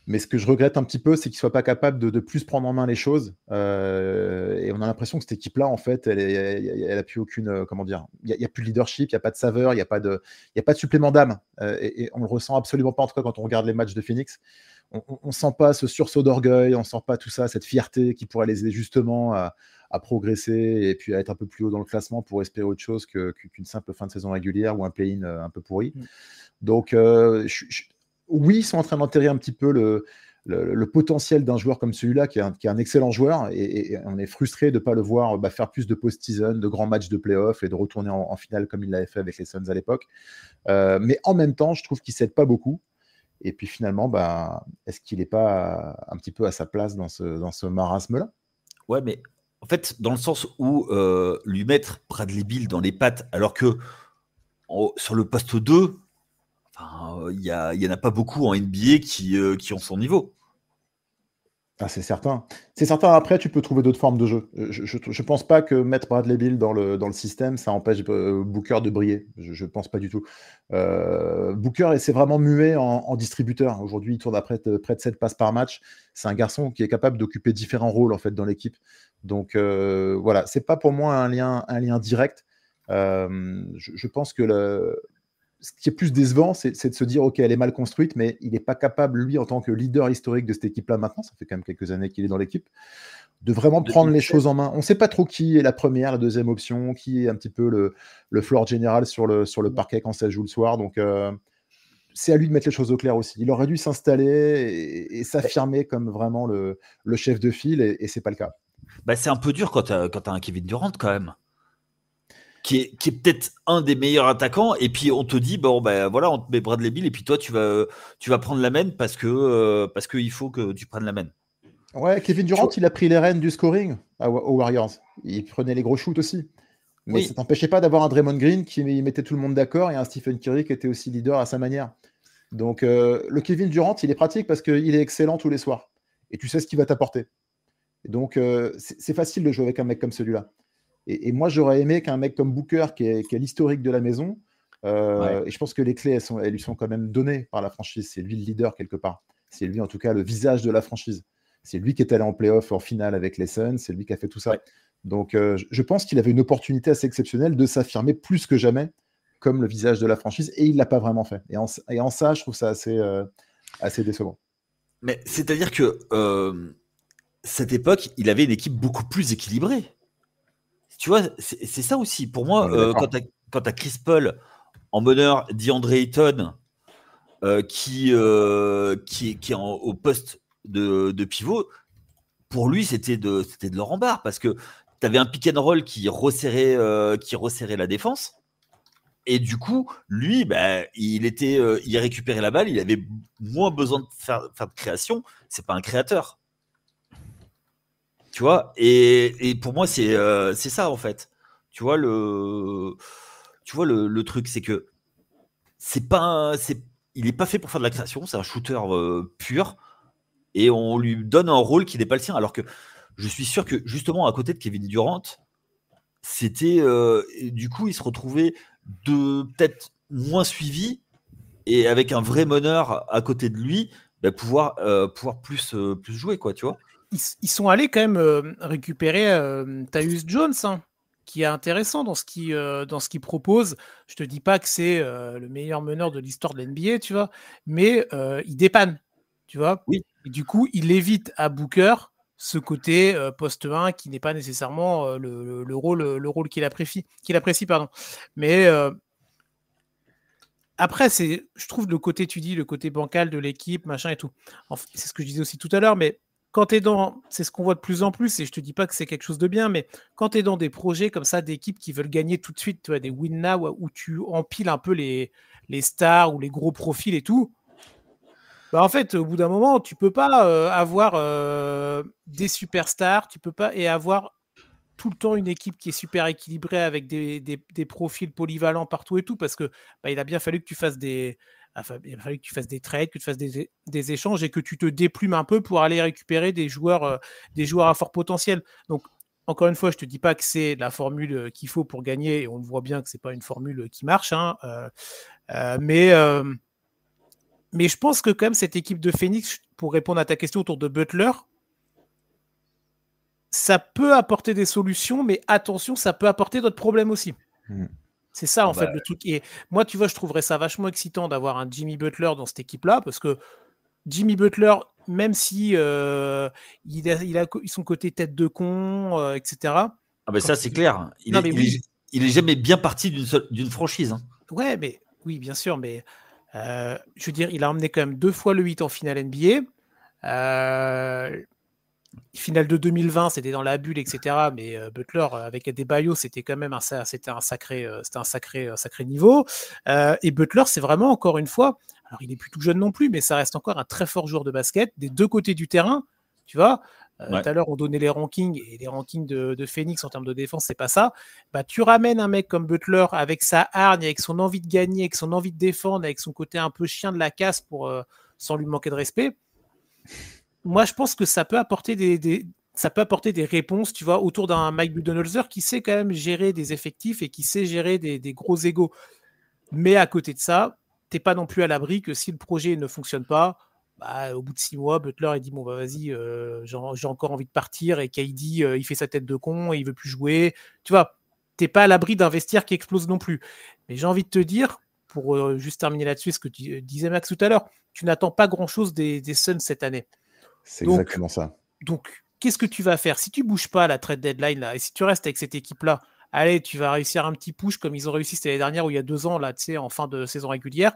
Mais ce que je regrette un petit peu, c'est qu'il soit pas capable de plus prendre en main les choses. Et on a l'impression que cette équipe-là, en fait, elle a plus aucune, comment dire, il y a plus de leadership, il y a pas de saveur, il y a pas de supplément d'âme. Et on le ressent absolument pas, en tout cas quand on regarde les matchs de Phoenix. On sent pas ce sursaut d'orgueil, on sent pas tout ça, cette fierté qui pourrait les aider justement à progresser et puis à être un peu plus haut dans le classement pour espérer autre chose qu'une simple fin de saison régulière ou un play-in un peu pourri. Donc, oui, ils sont en train d'enterrer un petit peu le potentiel d'un joueur comme celui-là, qui est un excellent joueur, et on est frustré de ne pas le voir faire plus de post-season, de grands matchs de play-off et de retourner en finale comme il l'avait fait avec les Suns à l'époque. Mais en même temps, je trouve qu'il ne s'aide pas beaucoup. Et puis finalement, est-ce qu'il n'est pas un petit peu à sa place dans ce marasme-là? Ouais, mais en fait, dans le sens où lui mettre Bradley Beal dans les pattes, alors que sur le poste 2, il y en a pas beaucoup en NBA qui ont son niveau. Ah, c'est certain. C'est certain. Après, tu peux trouver d'autres formes de jeu. Je pense pas que mettre Bradley Beal dans le système, ça empêche Booker de briller. Je pense pas du tout. Booker, c'est vraiment muet en distributeur. Aujourd'hui, il tourne à près de 7 passes par match. C'est un garçon qui est capable d'occuper différents rôles en fait dans l'équipe. Donc voilà, c'est pas pour moi un lien direct. Je pense que ce qui est plus décevant, c'est de se dire, OK, elle est mal construite, mais il n'est pas capable, lui, en tant que leader historique de cette équipe-là maintenant, ça fait quand même quelques années qu'il est dans l'équipe, de vraiment prendre les choses en main. On ne sait pas trop qui est la première, la deuxième option, qui est un petit peu le floor général sur le parquet quand ça joue le soir. Donc, c'est à lui de mettre les choses au clair aussi. Il aurait dû s'installer et s'affirmer comme vraiment le chef de file, et ce n'est pas le cas. C'est un peu dur quand tu as un Kevin Durant, quand même. Qui est peut-être un des meilleurs attaquants, et puis on te dit voilà, on te met Bradley Beal et puis toi tu vas prendre la main parce que il faut que tu prennes la main. Ouais, Kevin Durant, il a pris les rênes du scoring aux Warriors. Il prenait les gros shoots aussi. Mais ça t'empêchait pas d'avoir un Draymond Green qui mettait tout le monde d'accord et un Stephen Curry qui était aussi leader à sa manière. Donc le Kevin Durant, il est pratique parce qu'il est excellent tous les soirs. Et tu sais ce qu'il va t'apporter. Et donc c'est facile de jouer avec un mec comme celui-là. Et moi, j'aurais aimé qu'un mec comme Booker, qui est l'historique de la maison, et je pense que les clés, elles lui sont quand même données par la franchise. C'est lui le leader quelque part. C'est lui, en tout cas, le visage de la franchise. C'est lui qui est allé en play-off en finale avec les Suns. C'est lui qui a fait tout ça. Ouais. Donc, je pense qu'il avait une opportunité assez exceptionnelle de s'affirmer plus que jamais comme le visage de la franchise, et il ne l'a pas vraiment fait. Et en ça, je trouve ça assez décevant. Mais c'est-à-dire que cette époque, il avait une équipe beaucoup plus équilibrée. Tu vois, c'est ça aussi. Pour moi, quand tu as Chris Paul en meneur, DeAndre Ayton qui est au poste de pivot, pour lui, c'était de l'or en barre parce que tu avais un pick and roll qui resserrait la défense. Et du coup, lui, il récupérait la balle, il avait moins besoin de faire de création. C'est pas un créateur. Tu vois, et pour moi, c'est ça en fait. Tu vois, le truc, c'est que il n'est pas fait pour faire de la création, c'est un shooter pur, et on lui donne un rôle qui n'est pas le sien. Alors que je suis sûr que justement, à côté de Kevin Durant, c'était du coup, il se retrouvait peut-être moins suivi, et avec un vrai meneur à côté de lui, pouvoir plus jouer, quoi, tu vois. Ils sont allés quand même récupérer Tyus Jones, hein, qui est intéressant dans ce qu'il propose. Je te dis pas que c'est le meilleur meneur de l'histoire de l'NBA, tu vois, mais il dépanne, tu vois. Oui. Et du coup, il évite à Booker ce côté poste 1 qui n'est pas nécessairement le rôle qu'il apprécie, pardon. Mais après, je trouve le côté, tu dis, le côté bancal de l'équipe, machin et tout. Enfin, c'est ce que je disais aussi tout à l'heure, mais quand tu es c'est ce qu'on voit de plus en plus, et je te dis pas que c'est quelque chose de bien, mais quand tu es dans des projets comme ça, d'équipes qui veulent gagner tout de suite, tu vois, des win now, où tu empiles un peu les stars ou les gros profils et tout, Bah, en fait, au bout d'un moment, tu peux pas avoir des superstars, tu peux pas et avoir tout le temps une équipe qui est super équilibrée avec des profils polyvalents partout et tout, parce que il a bien fallu que tu fasses il a fallu que tu fasses des trades, que tu fasses des échanges et que tu te déplumes un peu pour aller récupérer des joueurs à fort potentiel. Donc, encore une fois, je te dis pas que c'est la formule qu'il faut pour gagner, et on le voit bien que c'est pas une formule qui marche, hein, mais je pense que quand même cette équipe de Phoenix, pour répondre à ta question autour de Butler, ça peut apporter des solutions, mais attention, ça peut apporter d'autres problèmes aussi. C'est ça, en fait, le truc. Et moi, tu vois, je trouverais ça vachement excitant d'avoir un Jimmy Butler dans cette équipe-là, parce que Jimmy Butler, même si il a son côté tête de con, etc. Ah ben ça, c'est clair. Il est jamais bien parti d'une franchise. Hein. Ouais, mais oui, bien sûr, mais je veux dire, il a emmené quand même 2 fois le 8 en finale NBA. Finale de 2020, c'était dans la bulle, etc. Mais Butler, avec Adebayo, c'était quand même un sacré niveau. Et Butler, c'est vraiment, encore une fois, alors il est plus tout jeune non plus, mais ça reste encore un très fort joueur de basket, des deux côtés du terrain, tu vois. Tout à l'heure, on donnait les rankings, et les rankings de Phoenix en termes de défense, c'est pas ça. Bah, tu ramènes un mec comme Butler avec sa hargne, avec son envie de gagner, avec son envie de défendre, avec son côté un peu chien de la casse sans lui manquer de respect. Moi, je pense que ça peut apporter des réponses, tu vois, autour d'un Mike Budenholzer qui sait quand même gérer des effectifs et qui sait gérer des gros égos. Mais à côté de ça, t'es pas non plus à l'abri que si le projet ne fonctionne pas, au bout de 6 mois, Butler il dit bon vas-y, j'ai encore envie de partir, et KD il fait sa tête de con et il veut plus jouer. Tu vois, t'es pas à l'abri d'un vestiaire qui explose non plus. Mais j'ai envie de te dire, pour juste terminer là-dessus, ce que tu disais Max tout à l'heure, tu n'attends pas grand-chose des Suns cette année. C'est exactement ça. Donc, qu'est-ce que tu vas faire? Si tu bouges pas à la trade deadline, là, et si tu restes avec cette équipe-là, allez, tu vas réussir un petit push comme ils ont réussi l'année dernière, ou il y a 2 ans, là, tu sais, en fin de saison régulière,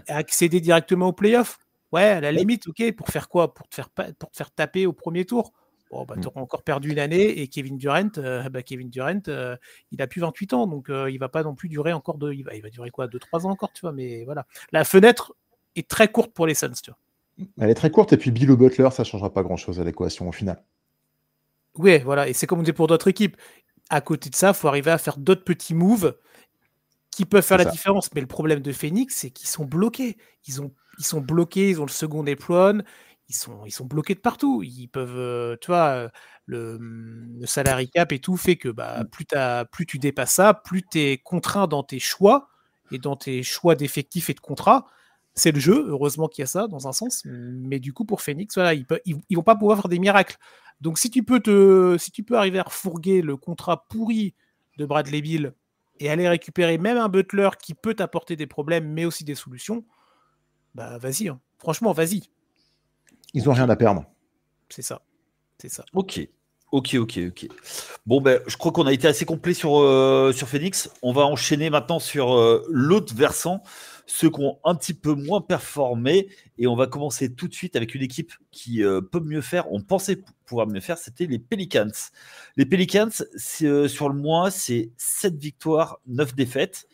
accéder directement aux playoffs. Ouais, à la limite, ok, pour faire quoi? Pour te faire taper au premier tour. Bon, tu auras encore perdu une année, et Kevin Durant, il a plus 28 ans, donc il va pas non plus durer encore il va durer quoi, 2-3 ans encore, tu vois, mais voilà. La fenêtre est très courte pour les Suns, tu vois. Elle est très courte, et puis Bill ou Butler, ça ne changera pas grand-chose à l'équation au final. Oui, voilà, et c'est comme on dit pour d'autres équipes. À côté de ça, il faut arriver à faire d'autres petits moves qui peuvent faire la différence. Mais le problème de Phoenix, c'est qu'ils sont bloqués. Ils sont bloqués, ils ont le second Apron, ils sont bloqués de partout. Ils peuvent, tu vois, le salary cap et tout fait que plus tu dépasses ça, plus tu es contraint dans tes choix, et dans tes choix d'effectifs et de contrats. C'est le jeu, heureusement qu'il y a ça dans un sens, mais du coup pour Phoenix, voilà, ils vont pas pouvoir faire des miracles. Donc si tu peux arriver à refourguer le contrat pourri de Bradley Beal et aller récupérer même un Butler qui peut t'apporter des problèmes mais aussi des solutions, vas-y, hein. Franchement, vas-y. Ils ont rien à perdre. C'est ça. Ok. Bon, je crois qu'on a été assez complet sur Phoenix. On va enchaîner maintenant sur l'autre versant, ceux qui ont un petit peu moins performé. Et on va commencer tout de suite avec une équipe qui peut mieux faire. On pensait pouvoir mieux faire, c'était les Pelicans. Les Pelicans, sur le mois, c'est 7 victoires, 9 défaites.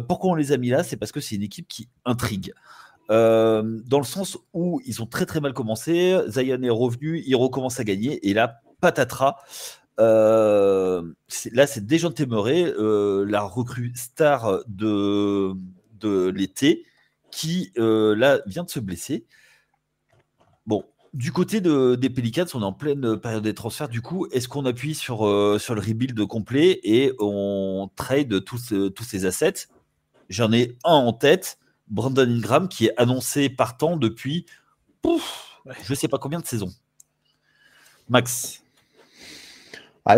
Pourquoi on les a mis là? C'est parce que c'est une équipe qui intrigue. Dans le sens où ils ont très très mal commencé. Zion est revenu, il recommence à gagner, et là, patatras. Là, c'est Dejounte Murray, la recrue star de l'été, qui là vient de se blesser. Bon, du côté des Pelicans, on est en pleine période des transferts. Du coup, est-ce qu'on appuie sur le rebuild complet et on trade tous ces assets? J'en ai un en tête, Brandon Ingram, qui est annoncé partant depuis je ne sais pas combien de saisons. Max?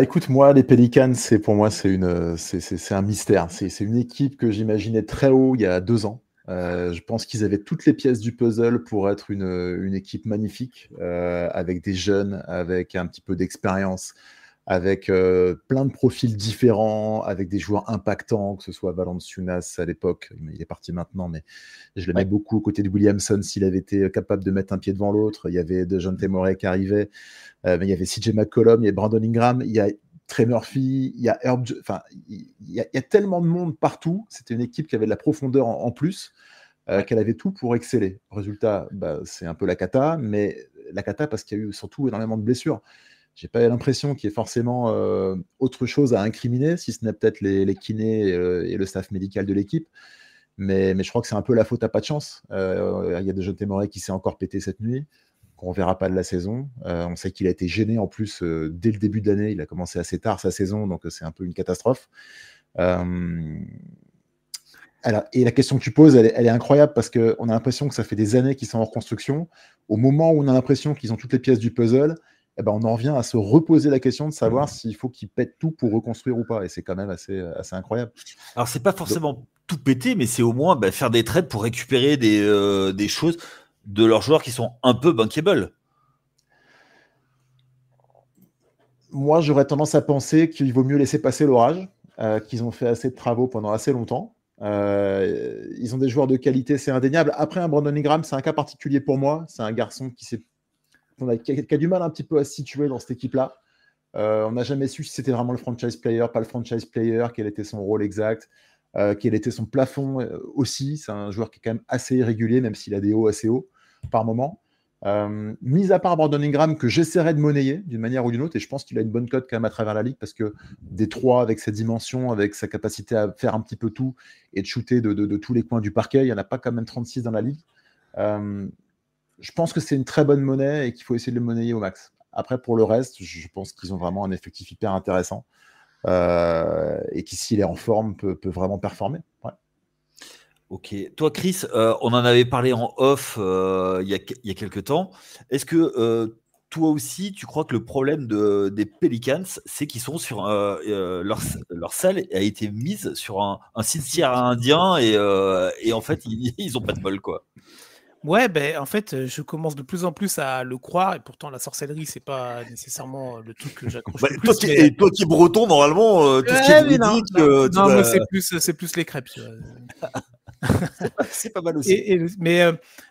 Écoute, moi, les Pelicans, pour moi, c'est un mystère. C'est une équipe que j'imaginais très haut il y a 2 ans. Je pense qu'ils avaient toutes les pièces du puzzle pour être une équipe magnifique, avec des jeunes, avec un petit peu d'expérience, avec plein de profils différents, avec des joueurs impactants, que ce soit Valanciunas à l'époque, il est parti maintenant, mais je l'aimais beaucoup aux côtés de Williamson s'il avait été capable de mettre un pied devant l'autre. Il y avait Dejounte Murray qui arrivait, mais il y avait CJ McCollum, il y a Brandon Ingram, il y a Trey Murphy, il y a il y a tellement de monde partout. C'était une équipe qui avait de la profondeur en plus. qu'elle avait tout pour exceller. Résultat, c'est un peu la cata, mais la cata parce qu'il y a eu surtout énormément de blessures. J'ai pas l'impression qu'il y ait forcément autre chose à incriminer, si ce n'est peut-être les kinés et le staff médical de l'équipe. Mais je crois que c'est un peu la faute à pas de chance. Il y a Dejounte Murray qui s'est encore pété cette nuit, qu'on ne verra pas de la saison. On sait qu'il a été gêné en plus dès le début de l'année. Il a commencé assez tard sa saison, donc c'est un peu une catastrophe. Et la question que tu poses, elle est incroyable parce qu'on a l'impression que ça fait des années qu'ils sont en reconstruction. Au moment où on a l'impression qu'ils ont toutes les pièces du puzzle, on en revient à se reposer la question de savoir s'il faut qu'ils pètent tout pour reconstruire ou pas. Et c'est quand même assez incroyable. Alors, c'est pas forcément tout péter, mais c'est au moins faire des trades pour récupérer des choses de leurs joueurs qui sont un peu bankable. Moi, j'aurais tendance à penser qu'il vaut mieux laisser passer l'orage, qu'ils ont fait assez de travaux pendant assez longtemps. Ils ont des joueurs de qualité, c'est indéniable. Après, un Brandon Ingram, c'est un cas particulier pour moi. C'est un garçon qui a du mal un petit peu à se situer dans cette équipe-là. On n'a jamais su si c'était vraiment le franchise player, pas le franchise player, quel était son rôle exact, quel était son plafond aussi. C'est un joueur qui est quand même assez irrégulier, même s'il a des hauts assez hauts par moment. Mis à part Brandon Ingram, que j'essaierai de monnayer d'une manière ou d'une autre, et je pense qu'il a une bonne cote quand même à travers la ligue, parce que des 3 avec ses dimensions, avec sa capacité à faire un petit peu tout et de shooter de tous les coins du parquet, il n'y en a pas quand même 36 dans la ligue. Je pense que c'est une très bonne monnaie et qu'il faut essayer de le monnayer au max. Après, pour le reste, je pense qu'ils ont vraiment un effectif hyper intéressant et qui, s'il est en forme, peut vraiment performer. Ouais. Ok. Toi, Chris, on en avait parlé en off il y a quelques temps. Est-ce que toi aussi, tu crois que le problème des Pelicans, c'est qu'ils sont sur leur salle a été mise sur un cimetière indien et en fait, ils ont pas de bol, quoi. Ouais, en fait, je commence de plus en plus à le croire, et pourtant la sorcellerie, c'est pas nécessairement le truc que j'accroche le plus. Toi qui es breton, normalement, tout ce qui est druidique... Non, moi, c'est plus les crêpes, tu vois. C'est pas mal aussi.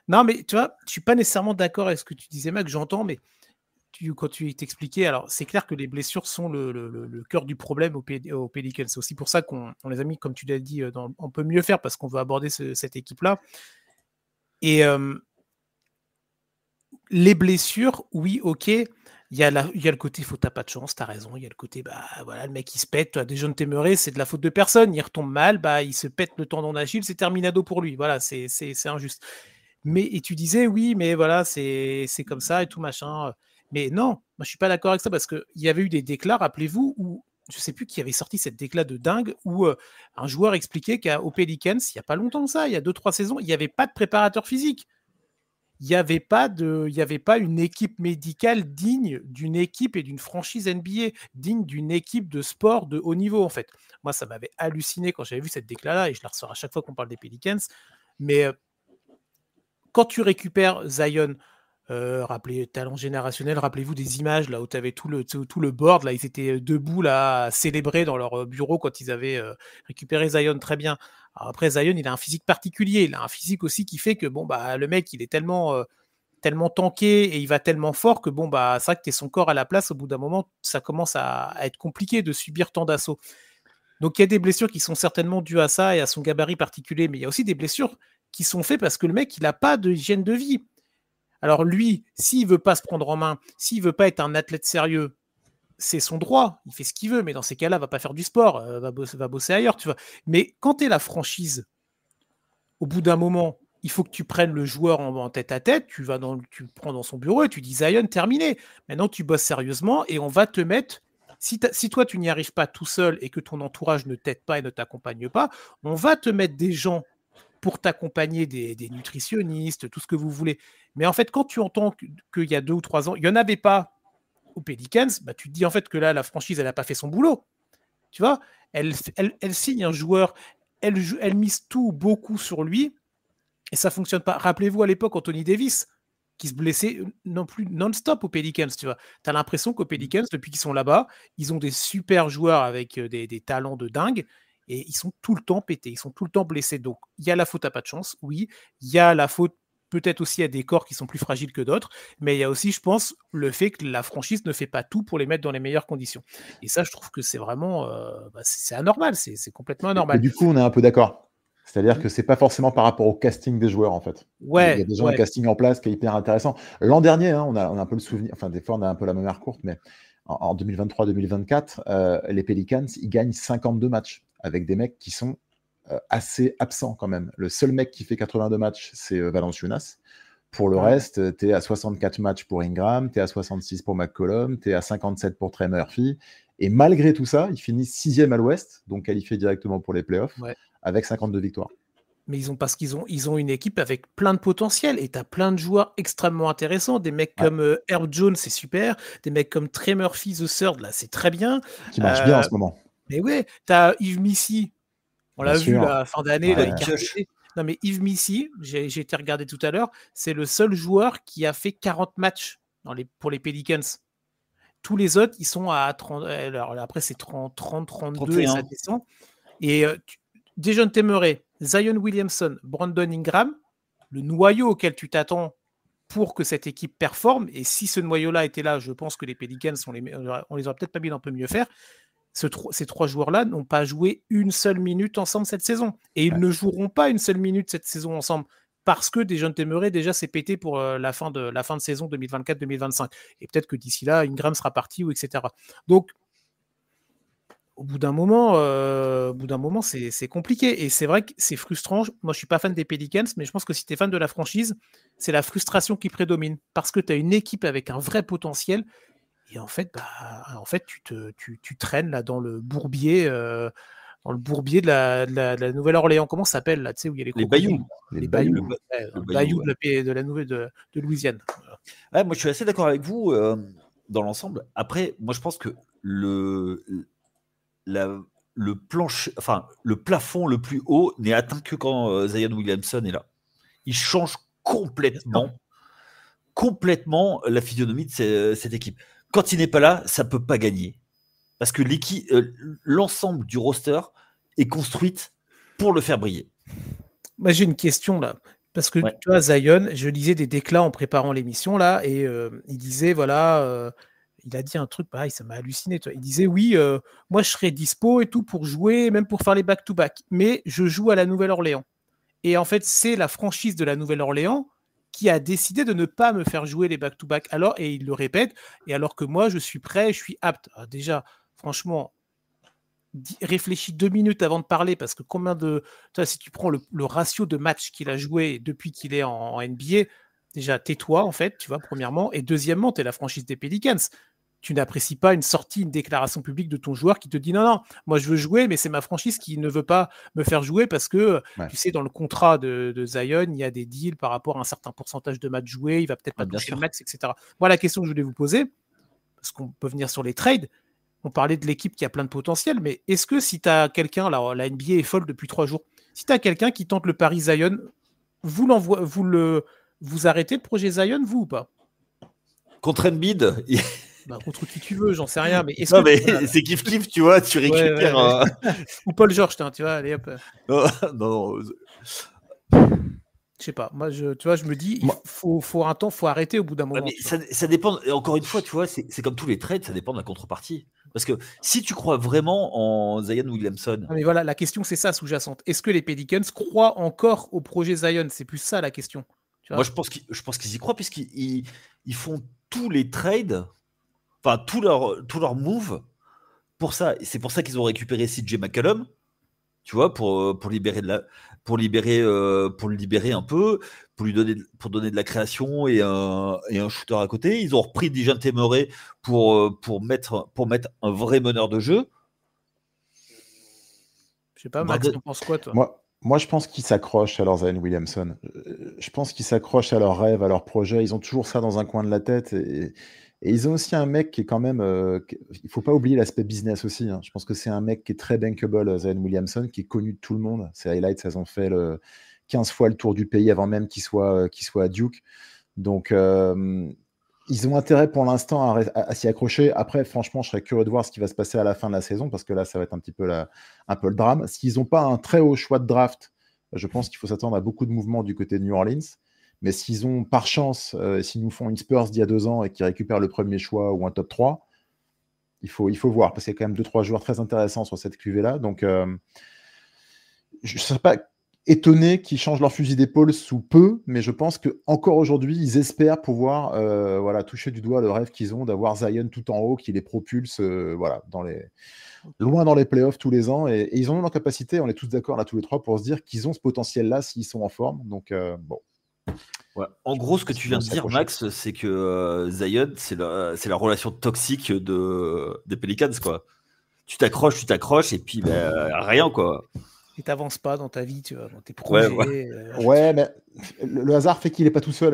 Non, mais tu vois, je suis pas nécessairement d'accord avec ce que tu disais, Mac, j'entends, mais quand tu t'expliquais, alors c'est clair que les blessures sont le cœur du problème aux Pelicans. C'est aussi pour ça qu'on les a mis, comme tu l'as dit, on peut mieux faire parce qu'on veut aborder cette équipe-là. Et les blessures, oui, ok. Il y a le côté faut t'as pas de chance, t'as raison. Il y a le côté le mec il se pète, Dejounte Murray, c'est de la faute de personne. Il retombe mal, il se pète le tendon d'Achille, c'est terminado pour lui. Voilà, c'est injuste. Et tu disais oui, mais voilà, c'est comme ça et tout machin. Mais non, moi je suis pas d'accord avec ça parce que il y avait eu des déclats, rappelez-vous, où je sais plus qui avait sorti cette déclat de dingue où un joueur expliquait qu'au Pelicans, il y a pas longtemps de ça, il y a 2-3 saisons, il n'y avait pas de préparateur physique. Il n'y avait pas une équipe médicale digne d'une équipe et d'une franchise NBA, digne d'une équipe de sport de haut niveau, en fait. Moi, ça m'avait halluciné quand j'avais vu cette déclat-là, et je la ressors à chaque fois qu'on parle des Pelicans. Mais quand tu récupères Zion, talent générationnel, rappelez-vous des images là où tu avais tout le board, là, ils étaient debout là, à célébrer dans leur bureau quand ils avaient récupéré Zion, très bien. Alors après, Zion, il a un physique particulier, il a un physique aussi qui fait que le mec, il est tellement tanké et il va tellement fort que c'est vrai que tu es son corps à la place, au bout d'un moment, ça commence à être compliqué de subir tant d'assauts. Donc il y a des blessures qui sont certainement dues à ça et à son gabarit particulier, mais il y a aussi des blessures qui sont faites parce que le mec, il n'a pas d'hygiène de vie. Alors lui, s'il veut pas se prendre en main, s'il veut pas être un athlète sérieux, c'est son droit, il fait ce qu'il veut, mais dans ces cas-là, va pas faire du sport, va bosser ailleurs, tu vois. Mais quand tu es la franchise, au bout d'un moment, il faut que tu prennes le joueur en tête à tête, tu le prends dans son bureau et tu dis Zion, terminé. Maintenant, tu bosses sérieusement et on va te mettre. Si toi, tu n'y arrives pas tout seul et que ton entourage ne t'aide pas et ne t'accompagne pas, on va te mettre des gens pour t'accompagner, des nutritionnistes, tout ce que vous voulez. Mais en fait, quand tu entends qu'il y a 2 ou 3 ans, il n'y en avait pas aux Pelicans, tu te dis en fait que là, la franchise, elle n'a pas fait son boulot. Tu vois, elle signe un joueur, elle mise tout, beaucoup sur lui, et ça ne fonctionne pas. Rappelez-vous à l'époque, Anthony Davis, qui se blessait non plus non-stop aux Pelicans, tu vois. Tu as l'impression qu'aux Pelicans, depuis qu'ils sont là-bas, ils ont des super joueurs avec des talents de dingue, et ils sont tout le temps pétés, ils sont tout le temps blessés. Donc, il y a la faute à pas de chance, oui. Il y a la faute peut-être aussi à des corps qui sont plus fragiles que d'autres, mais il y a aussi, je pense, le fait que la franchise ne fait pas tout pour les mettre dans les meilleures conditions. Et ça, je trouve que c'est vraiment... c'est anormal, c'est complètement anormal. Et du coup, on est un peu d'accord. C'est-à-dire que c'est pas forcément par rapport au casting des joueurs, en fait. Il y a Ouais, déjà un ouais. casting en place qui est hyper intéressant. L'an dernier, hein, on a un peu le souvenir, enfin des fois on a un peu la mémoire courte, mais en 2023-2024, les Pelicans, ils gagnent 52 matchs avec des mecs qui sont assez absents quand même. Le seul mec qui fait 82 matchs, c'est Valanciunas. Pour le reste, tu es à 64 matchs pour Ingram, tu es à 66 pour McCollum, tu es à 57 pour Trey Murphy. Et malgré tout ça, ils finissent 6e à l'Ouest, donc qualifiés directement pour les playoffs, avec 52 victoires. Mais parce qu'ils ont une équipe avec plein de potentiel et tu as plein de joueurs extrêmement intéressants. Des mecs comme Herb Jones, c'est super. Des mecs comme Trey Murphy, The Third, là, c'est très bien. Qui marche bien en ce moment. Mais ouais, tu as Yves Missy. On l'a vu la fin d'année, il cartonné. Non, mais Yves Missy, j'ai été regardé tout à l'heure, c'est le seul joueur qui a fait 40 matchs pour les Pelicans. Tous les autres, ils sont à 30. Alors après, c'est 30, 32 31. Et ça descend. Et Dejounte Murray, Zion Williamson, Brandon Ingram, le noyau auquel tu t'attends pour que cette équipe performe, et si ce noyau-là était là, je pense que les Pelicans, on les aurait peut-être pas mis un peu mieux faire. Ces trois joueurs-là n'ont pas joué une seule minute ensemble cette saison. Et ils ne joueront pas une seule minute cette saison ensemble parce que Dejounte Murray déjà s'est pété pour la fin de saison 2024-2025. Et peut-être que d'ici là, Ingram sera parti, ou etc. Donc, au bout d'un moment, c'est compliqué. Et c'est vrai que c'est frustrant. Moi, je ne suis pas fan des Pelicans, mais je pense que si tu es fan de la franchise, c'est la frustration qui prédomine. Parce que tu as une équipe avec un vrai potentiel. Et en fait, tu traînes là dans le bourbier de la Nouvelle-Orléans. Comment ça s'appelle là, tu sais, où il y a les bayous. Les bayous. Bayous de la Nouvelle de Louisiane. Ouais, moi, je suis assez d'accord avec vous dans l'ensemble. Après, moi, je pense que le plafond le plus haut n'est atteint que quand Zion Williamson est là. Il change complètement la physionomie de cette équipe. Quand il n'est pas là, ça ne peut pas gagner. Parce que l'ensemble du roster est construite pour le faire briller. Moi, j'ai une question là. Parce que tu vois, Zion, je lisais des déclats en préparant l'émission là, et il disait, voilà, il a dit un truc, pareil, ça m'a halluciné. Il disait, oui, moi je serais dispo et tout pour jouer, même pour faire les back-to-back, mais je joue à la Nouvelle-Orléans. Et en fait, c'est la franchise de la Nouvelle-Orléans qui a décidé de ne pas me faire jouer les back-to-back. Alors, et il le répète, et alors que moi, je suis prêt, je suis apte. Alors déjà, franchement, réfléchis 2 minutes avant de parler, parce que si tu prends le ratio de matchs qu'il a joué depuis qu'il est en NBA, déjà, tais-toi, en fait, tu vois, premièrement, et deuxièmement, tu es la franchise des Pelicans. Tu n'apprécies pas une déclaration publique de ton joueur qui te dit non, moi je veux jouer, mais c'est ma franchise qui ne veut pas me faire jouer parce que, tu sais, dans le contrat de Zion, il y a des deals par rapport à un certain pourcentage de matchs joués, il va peut-être pas toucher le max, etc. Moi, la question que je voulais vous poser, parce qu'on peut venir sur les trades, on parlait de l'équipe qui a plein de potentiel, mais est-ce que si tu as quelqu'un, la NBA est folle depuis 3 jours, si tu as quelqu'un qui tente le pari Zion, vous arrêtez le projet Zion, vous ou pas? Contre Embiid contre qui tu veux, j'en sais rien. Mais c'est kiff-kiff, tu vois, tu récupères. Ou Paul George, tu vois, allez hop. Non. Je sais pas, moi, tu vois, je me dis, il faut un temps, faut arrêter au bout d'un moment. Mais ça dépend, encore une fois, tu vois, c'est comme tous les trades, ça dépend de la contrepartie. Parce que si tu crois vraiment en Zion Williamson. Mais voilà, la question, c'est ça, sous-jacente. Est-ce que les Pelicans croient encore au projet Zion? C'est plus ça la question. Tu vois, moi, je pense qu'ils y croient, puisqu'ils font tous les trades. Enfin, tout leur move pour ça. C'est pour ça qu'ils ont récupéré CJ McCollum, tu vois, pour le libérer un peu, pour donner de la création et un shooter à côté. Ils ont repris Dejounte Murray pour mettre un vrai meneur de jeu. Je sais pas, Max, t'en penses quoi, toi? Moi, je pense qu'ils s'accrochent à leur Zion Williamson. Je pense qu'ils s'accrochent à leurs rêves, à leurs projets. Ils ont toujours ça dans un coin de la tête. Et ils ont aussi un mec qui est quand même... il ne faut pas oublier l'aspect business aussi. Hein. Je pense que c'est un mec qui est très bankable, Zion Williamson, qui est connu de tout le monde. Ses highlights, elles ont fait 15 fois le tour du pays avant même qu'il soit à Duke. Donc, ils ont intérêt pour l'instant à s'y accrocher. Après, franchement, je serais curieux de voir ce qui va se passer à la fin de la saison, parce que là, ça va être un peu le drame. S'ils n'ont pas un très haut choix de draft, je pense qu'il faut s'attendre à beaucoup de mouvements du côté de New Orleans. Mais s'ils ont, par chance, s'ils nous font une Spurs d'il y a 2 ans et qu'ils récupèrent le premier choix ou un top 3, il faut voir, parce qu'il y a quand même 2-3 joueurs très intéressants sur cette cuvée-là. Donc, je ne sais pas étonné qu'ils changent leur fusil d'épaule sous peu, mais je pense qu'encore aujourd'hui, ils espèrent pouvoir toucher du doigt le rêve qu'ils ont d'avoir Zion tout en haut, qui les propulse loin dans les playoffs tous les ans. Et ils ont leur capacité, on est tous d'accord là tous les trois, pour se dire qu'ils ont ce potentiel-là s'ils sont en forme. Donc, bon. Ouais. En gros, ce que tu viens de dire, Max, c'est que Zion, c'est la relation toxique des Pelicans, quoi. Tu t'accroches, et puis rien, quoi. Et t'avances pas dans ta vie, tu vois, dans tes projets. Ouais, mais le hasard fait qu'il est pas tout seul.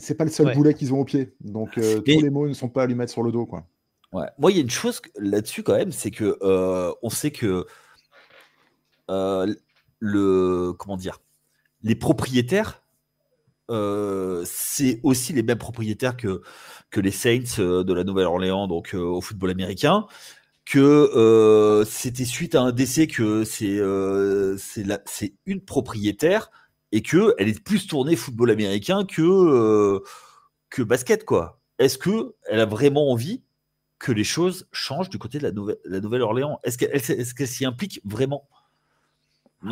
C'est pas le seul boulet qu'ils ont au pied. Donc, tous les mots ne sont pas à lui mettre sur le dos, quoi. Ouais. Moi, il y a une chose là-dessus, quand même, c'est que on sait que comment dire, les propriétaires, c'est aussi les mêmes propriétaires que les Saints de la Nouvelle-Orléans, donc au football américain, que c'était suite à un décès que c'est une propriétaire et que elle est plus tournée football américain que basket, quoi. Est-ce que elle a vraiment envie que les choses changent du côté de la Nouvelle-Orléans? Est-ce qu'elle s'y implique vraiment?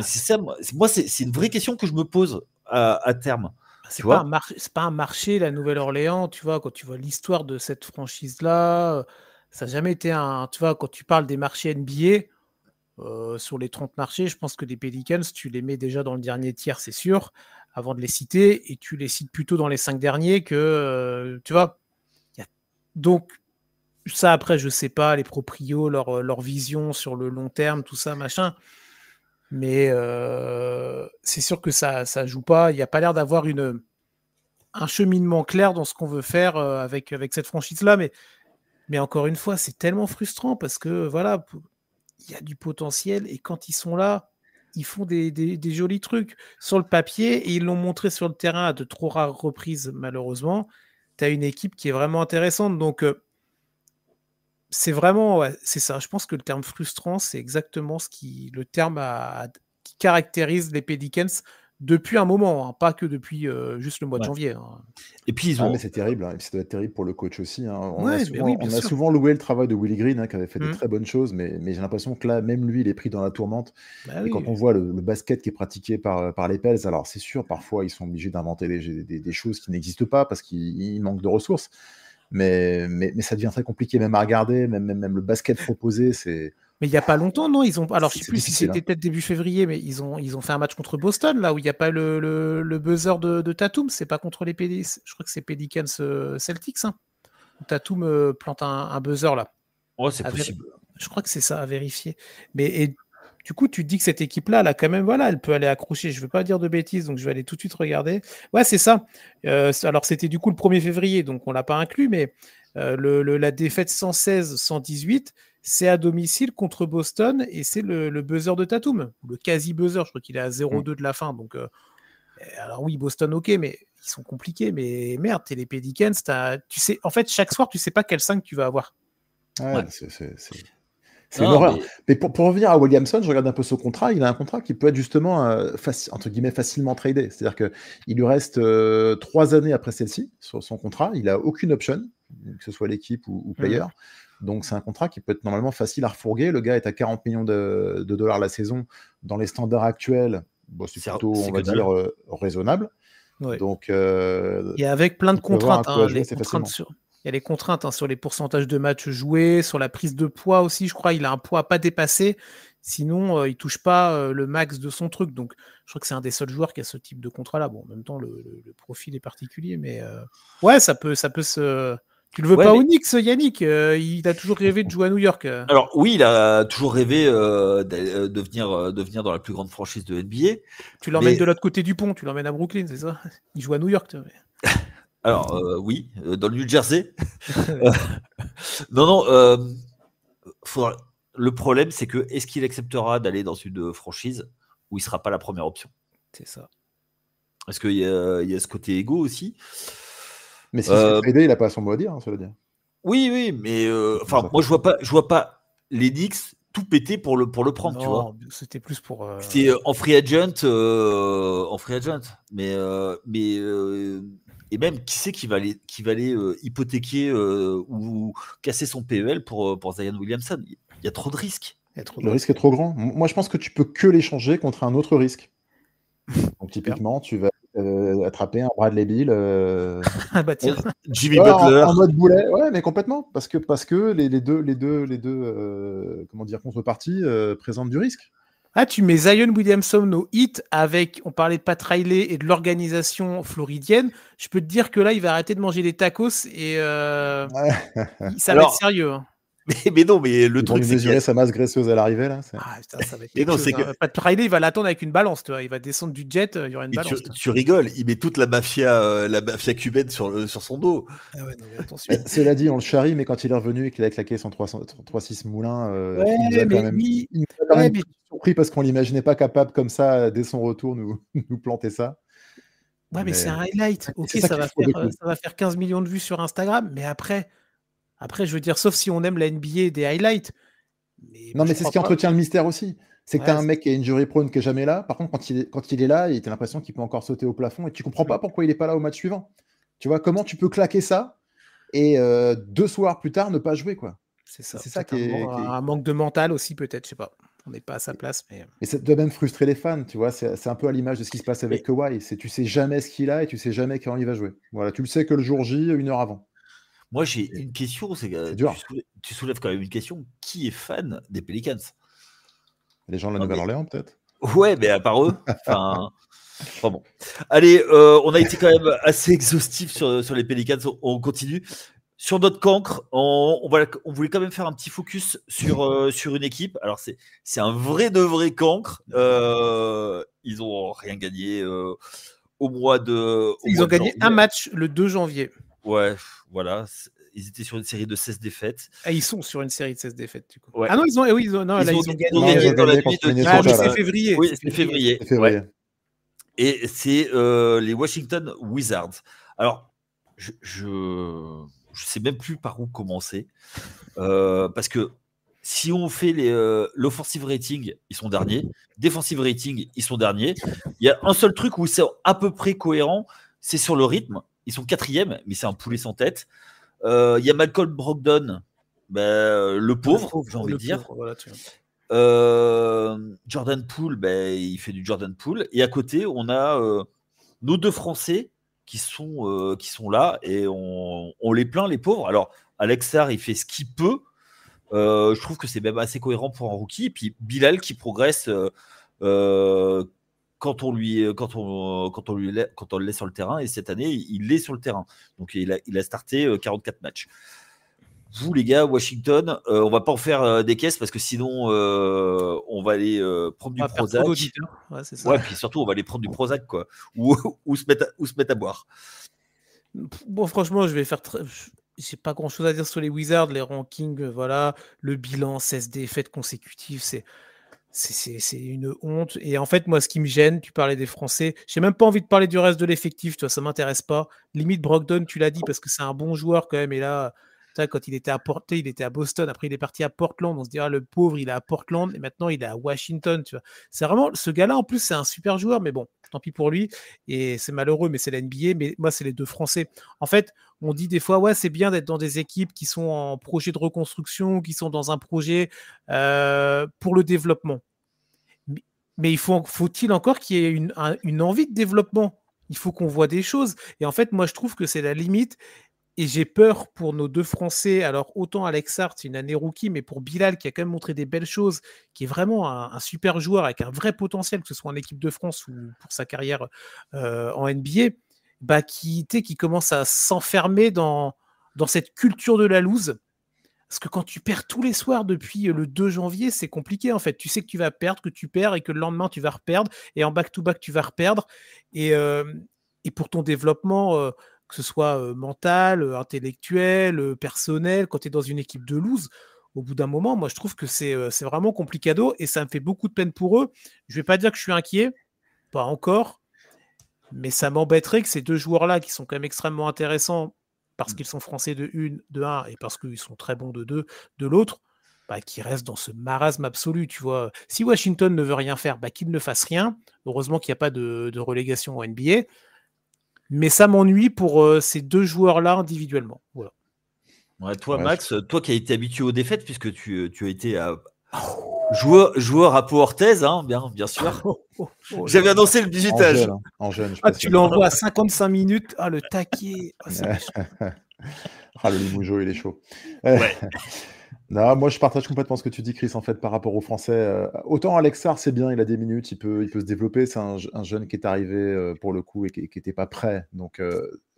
C'est ça, moi, c'est une vraie question que je me pose à terme. C'est pas un marché, la Nouvelle-Orléans, tu vois, quand tu vois l'histoire de cette franchise-là, ça n'a jamais été tu vois, quand tu parles des marchés NBA, sur les 30 marchés, je pense que les Pelicans, tu les mets déjà dans le dernier tiers, c'est sûr, avant de les citer, et tu les cites plutôt dans les 5 derniers que, tu vois. Donc, ça, après, je sais pas, les proprios, leur vision sur le long terme, tout ça, machin. Mais c'est sûr que ça joue pas. Il n'y a pas l'air d'avoir un cheminement clair dans ce qu'on veut faire avec cette franchise-là. Mais encore une fois, c'est tellement frustrant parce que voilà, il y a du potentiel et quand ils sont là, ils font des jolis trucs sur le papier et ils l'ont montré sur le terrain à de trop rares reprises, malheureusement. Tu as une équipe qui est vraiment intéressante. Donc, c'est vraiment, c'est ça. Je pense que le terme frustrant, c'est exactement le terme qui caractérise les Pelicans depuis un moment, hein, pas que depuis juste le mois de janvier. Hein. Et puis mais c'est terrible, hein. Et puis ça doit être terrible pour le coach aussi. Hein. On a souvent loué le travail de Willie Green, hein, qui avait fait de très bonnes choses, mais j'ai l'impression que là, même lui, il est pris dans la tourmente. Et quand on voit le basket qui est pratiqué par les Pels, alors c'est sûr, parfois ils sont obligés d'inventer des choses qui n'existent pas parce qu'il manque de ressources. Mais ça devient très compliqué même à regarder, même le basket proposé, c'est... Mais il n'y a pas longtemps, non, alors je ne sais plus si c'était peut-être début février, mais ils ont fait un match contre Boston, là où il n'y a pas le buzzer de Tatum, c'est pas contre les Pelicans, je crois que c'est Pelicans Celtics, hein. Tatum plante un buzzer là. Ouais, c'est possible. Je crois que c'est ça à vérifier. Mais du coup, tu te dis que cette équipe-là, elle a quand même, voilà, elle peut aller accrocher. Je ne veux pas dire de bêtises, donc je vais aller tout de suite regarder. Ouais, c'est ça. Alors, c'était du coup le 1er février, donc on ne l'a pas inclus, mais la défaite 116-118, c'est à domicile contre Boston et c'est le buzzer de Tatum, le quasi-buzzer. Je crois qu'il est à 0-2 de la fin. Donc, alors oui, Boston, ok, mais ils sont compliqués. Mais merde, t'es les Pelicans. Tu sais, en fait, chaque soir, tu ne sais pas quel 5 tu vas avoir. Ouais. C'est une horreur. Mais pour revenir à Williamson, je regarde un peu son contrat. Il a un contrat qui peut être justement, entre guillemets, facilement tradé. C'est-à-dire qu'il lui reste 3 années après celle-ci sur son contrat. Il n'a aucune option, que ce soit l'équipe ou player. Donc, c'est un contrat qui peut être normalement facile à refourguer. Le gars est à 40 millions de dollars la saison. Dans les standards actuels, c'est plutôt, on va dire, raisonnable. Ouais. Donc, et avec plein de contraintes. Il y a les contraintes sur les pourcentages de matchs joués, sur la prise de poids aussi. Je crois qu'il a un poids à pas dépasser. Sinon, il ne touche pas le max de son truc. Donc, je crois que c'est un des seuls joueurs qui a ce type de contrat-là. Bon, en même temps, le profil est particulier. Mais ouais, ça peut se... Tu le veux pas au Knicks, Yannick? Il a toujours rêvé de jouer à New York. Alors oui, il a toujours rêvé de venir dans la plus grande franchise de NBA. Tu l'emmènes de l'autre côté du pont. Tu l'emmènes à Brooklyn, c'est ça? Il joue à New York. Alors oui, dans le New Jersey. Non. Le problème, c'est que est-ce qu'il acceptera d'aller dans une franchise où il ne sera pas la première option? C'est ça. Est-ce qu'il y a ce côté égo aussi? Mais si c'est tradé, il n'a pas son mot à dire, hein, ça veut dire. Oui, mais moi je vois pas les Knicks tout péter pour le prendre, tu vois. C'était plus pour. C'était en free agent, mais et même qui c'est qui va aller hypothéquer ou casser son PEL pour Zion Williamson? Il y a trop de risques. Le risque est trop grand. Moi, je pense que tu peux que l'échanger contre un autre risque. Donc typiquement, tu vas attraper un Bradley Beal Ah bah tiens. Jimmy Butler. en mode boulet. Ouais, mais complètement. Parce que les deux comment dire, contreparties présentent du risque. Ah, tu mets Zion Williamson au hit avec, on parlait de Pat Riley et de l'organisation floridienne. Je peux te dire que là, il va arrêter de manger des tacos et ça va être sérieux. Hein. Mais non, mais le Ils vont truc, lui c'est mesurer que... sa masse graisseuse à l'arrivée, là. Ah, putain, ça va être Mais quelque non, chose. c'est Hein. Pat Riley, il va l'attendre avec une balance, tu vois. Il va descendre du jet, il y aura une balance. Tu rigoles, il met toute la mafia cubaine sur son dos. Ah ouais, non, mais attention. Cela dit, on le charrie, mais quand il est revenu et qu'il a claqué son 3-6 Moulin, ouais, il nous a quand même surpris parce qu'on l'imaginait pas capable comme ça, dès son retour, nous planter ça. Ouais, mais c'est un highlight. Ok, ça va faire 15 millions de vues sur Instagram, mais après, je veux dire, sauf si on aime la NBA des highlights. Mais c'est ce qui entretient le mystère aussi. C'est que tu as un mec qui est injury prone qui est jamais là. Par contre, quand il est là, tu as l'impression qu'il peut encore sauter au plafond et tu comprends pas pourquoi il est pas là au match suivant. Tu vois, comment tu peux claquer ça et 2 soirs plus tard ne pas jouer, quoi. C'est ça qui est un manque de mental aussi, peut-être, je sais pas. On n'est pas à sa place. Mais ça doit même frustrer les fans, tu vois. C'est un peu à l'image de ce qui se passe avec Kawhi. Tu sais jamais ce qu'il a et tu sais jamais quand il va jouer. Voilà, tu le sais que le jour J, 1 heure avant. Moi, j'ai une question, c'est que tu soulèves quand même une question. Qui est fan des Pelicans? Les gens de la Nouvelle-Orléans, peut-être? Ouais, mais à part eux. Enfin, bon. Allez, on a été quand même assez exhaustif sur les Pelicans. On continue. Sur notre cancre, on voulait quand même faire un petit focus sur une équipe. Alors, c'est un vrai de vrai cancre. Ils n'ont rien gagné au mois de. Ils ont gagné un match le 2 janvier. Ouais, voilà. Ils étaient sur une série de 16 défaites. Ah, ils sont sur une série de 16 défaites, du coup. Ouais. Ah non, ils ont gagné. Ils ont gagné dans la nuit de... Ah, mais c'est février. Oui, c'est février. Ouais. Et c'est les Washington Wizards. Alors, je sais même plus par où commencer. Parce que si on fait l'offensive rating, ils sont derniers. Defensive rating, ils sont derniers. Il y a un seul truc où c'est à peu près cohérent, c'est sur le rythme. Ils sont 4e, mais c'est un poulet sans tête. Il y a Malcolm Brogdon, le pauvre, j'ai envie de dire. Voilà, Jordan Poole, il fait du Jordan Poole. Et à côté, on a nos 2 Français qui sont là et on les plaint, les pauvres. Alors, Alex Sarr, il fait ce qu'il peut. Je trouve que c'est même assez cohérent pour un rookie. Et puis Bilal qui progresse quand on le laisse sur le terrain. Et cette année, il est sur le terrain. Donc, il a starté 44 matchs. Vous, les gars, Washington, on va pas en faire des caisses parce que sinon, on va aller prendre du Prozac. Ouais, c'est ça. Ouais, puis surtout, on va aller prendre du Prozac, quoi. Ou se mettre à boire. Bon, franchement, j'ai pas grand chose à dire sur les Wizards, les rankings, voilà, le bilan, 16 défaites consécutives, c'est une honte. Et en fait, moi, ce qui me gêne, tu parlais des Français, j'ai même pas envie de parler du reste de l'effectif, tu vois, ça m'intéresse pas. Limite, Brogdon, tu l'as dit, parce que c'est un bon joueur quand même, et là, quand il était à Boston, après il est parti à Portland, on se dira, le pauvre, il est à Portland, et maintenant il est à Washington, tu vois. C'est vraiment, ce gars-là, en plus, c'est un super joueur, mais bon, tant pis pour lui, et c'est malheureux, mais c'est la NBA, mais moi, c'est les 2 Français. En fait, on dit des fois, ouais, c'est bien d'être dans des équipes qui sont en projet de reconstruction, qui sont dans un projet pour le développement. Mais faut-il encore qu'il y ait une envie de développement? Il faut qu'on voit des choses. Et en fait, moi, je trouve que c'est la limite. Et j'ai peur pour nos 2 Français. Alors, autant Alex Sarr, c'est une année rookie, mais pour Bilal, qui a quand même montré des belles choses, qui est vraiment un super joueur avec un vrai potentiel, que ce soit en équipe de France ou pour sa carrière en NBA, qui commence à s'enfermer dans cette culture de la loose. Parce que quand tu perds tous les soirs depuis le 2 janvier, c'est compliqué en fait. Tu sais que tu vas perdre, que tu perds et que le lendemain tu vas reperdre. Et en back-to-back, tu vas reperdre. Et pour ton développement, que ce soit mental, intellectuel, personnel, quand tu es dans une équipe de loose, au bout d'un moment, moi je trouve que c'est vraiment complicado et ça me fait beaucoup de peine pour eux. Je ne vais pas dire que je suis inquiet, pas encore, mais ça m'embêterait que ces 2 joueurs-là, qui sont quand même extrêmement intéressants, parce qu'ils sont français de 1 et parce qu'ils sont très bons de 2 de l'autre, qui restent dans ce marasme absolu, tu vois. Si Washington ne veut rien faire, qu'il ne fasse rien. Heureusement qu'il n'y a pas de relégation en NBA. Mais ça m'ennuie pour ces 2 joueurs-là individuellement. Voilà. Ouais, toi, Max, toi qui as été habitué aux défaites, puisque tu as été Joueur à Pau Orthez, hein, bien sûr. J'avais annoncé le bisutage. En jeune, tu l'envoies à 55 minutes. Le taquet. Le Limoujo, il est chaud. Ouais. Non, moi je partage complètement ce que tu dis, Chris, en fait, par rapport aux Français. Autant Alex Sarr, c'est bien, il a des minutes, il peut se développer. C'est un jeune qui est arrivé pour le coup et qui n'était pas prêt. Donc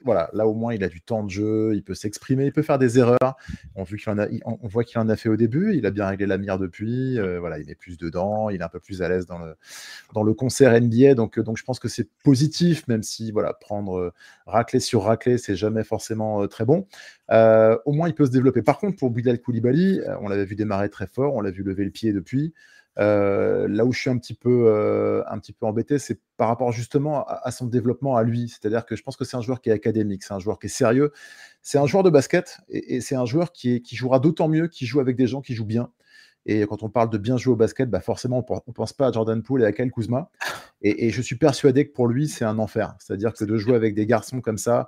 voilà, là au moins il a du temps de jeu, il peut s'exprimer, il peut faire des erreurs. On voit qu'il en a fait au début, il a bien réglé la mire depuis. Voilà, il met plus dedans, il est un peu plus à l'aise dans le concert NBA. Donc je pense que c'est positif, même si voilà, prendre raclée sur raclée, c'est jamais forcément très bon. Au moins, il peut se développer. Par contre, pour Bilal Koulibaly, on l'avait vu démarrer très fort, on l'a vu lever le pied depuis. Là où je suis un petit peu embêté, c'est par rapport justement à son développement à lui. C'est-à-dire que je pense que c'est un joueur qui est académique, c'est un joueur qui est sérieux, c'est un joueur de basket et c'est un joueur qui jouera d'autant mieux qu'il joue avec des gens qui jouent bien. Et quand on parle de bien jouer au basket, forcément, on ne pense pas à Jordan Poole et à Kyle Kuzma. Et je suis persuadé que pour lui, c'est un enfer. C'est-à-dire que de jouer avec des garçons comme ça,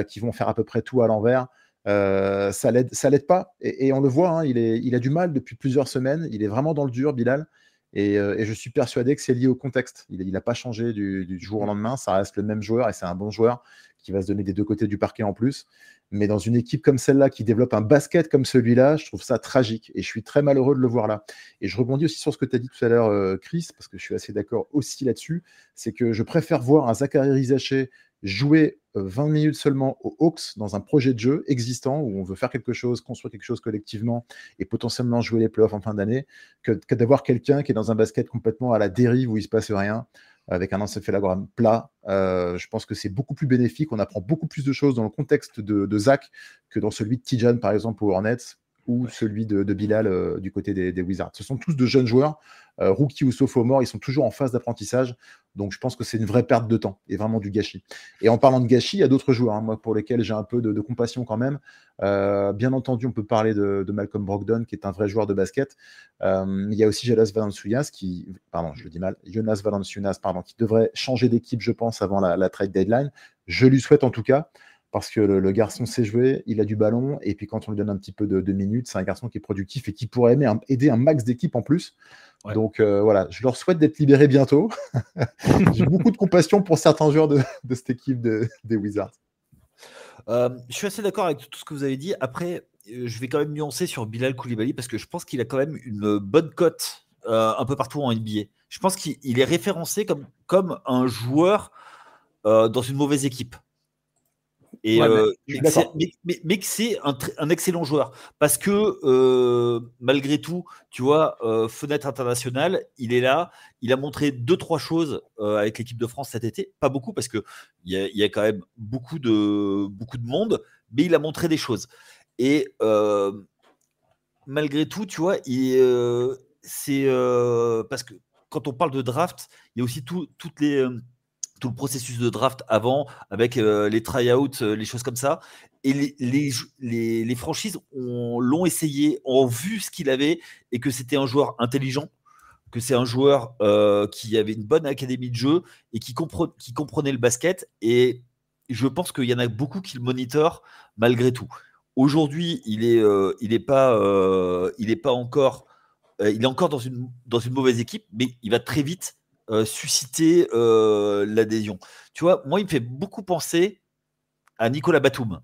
qui vont faire à peu près tout à l'envers, ça l'aide pas. Et on le voit, hein, il a du mal depuis plusieurs semaines. Il est vraiment dans le dur, Bilal. Et je suis persuadé que c'est lié au contexte. Il n'a pas changé du jour au lendemain. Ça reste le même joueur et c'est un bon joueur qui va se donner des deux côtés du parquet en plus. Mais dans une équipe comme celle-là qui développe un basket comme celui-là, je trouve ça tragique et je suis très malheureux de le voir là. Et je rebondis aussi sur ce que tu as dit tout à l'heure, Chris, parce que je suis assez d'accord aussi là-dessus. C'est que je préfère voir un Zachary Rizaché jouer 20 minutes seulement aux Hawks dans un projet de jeu existant où on veut faire quelque chose, construire quelque chose collectivement et potentiellement jouer les playoffs en fin d'année que d'avoir quelqu'un qui est dans un basket complètement à la dérive où il ne se passe rien avec un encéphalogramme plat. Je pense que c'est beaucoup plus bénéfique. On apprend beaucoup plus de choses dans le contexte de Zach que dans celui de Tijan, par exemple, aux Hornets ou celui de Bilal du côté des Wizards. Ce sont tous de jeunes joueurs, rookies ou sophomores, ils sont toujours en phase d'apprentissage. Donc je pense que c'est une vraie perte de temps et vraiment du gâchis. Et en parlant de gâchis, il y a d'autres joueurs, hein, moi, pour lesquels j'ai un peu de compassion quand même. Bien entendu, on peut parler de Malcolm Brogdon, qui est un vrai joueur de basket. Il y a aussi Jonas Valanciunas, qui devrait changer d'équipe, je pense, avant la trade deadline. Je lui souhaite en tout cas, parce que le garçon sait jouer, il a du ballon, et puis quand on lui donne un petit peu de minutes, c'est un garçon qui est productif et qui pourrait aider un max d'équipe en plus. Ouais. Donc voilà, je leur souhaite d'être libérés bientôt. J'ai beaucoup de compassion pour certains joueurs de cette équipe des Wizards. Je suis assez d'accord avec tout ce que vous avez dit. Après, je vais quand même nuancer sur Bilal Koulibaly parce que je pense qu'il a quand même une bonne cote un peu partout en NBA. Je pense qu'il est référencé comme un joueur dans une mauvaise équipe. Et mais que c'est un excellent joueur parce que malgré tout, tu vois, fenêtre internationale, il est là, il a montré 2-3 choses avec l'équipe de France cet été, pas beaucoup parce que il y a quand même beaucoup de monde, mais il a montré des choses. Et malgré tout, tu vois, c'est parce que quand on parle de draft, il y a aussi tout le processus de draft avant, avec les try-outs, les choses comme ça. Et les franchises l'ont essayé, ont vu ce qu'il avait et que c'était un joueur intelligent, que c'est un joueur qui avait une bonne académie de jeu et qui comprenait le basket. Et je pense qu'il y en a beaucoup qui le monitorent malgré tout. Aujourd'hui, il est encore dans une mauvaise équipe, mais il va très vite susciter l'adhésion. Tu vois, moi, il me fait beaucoup penser à Nicolas Batum.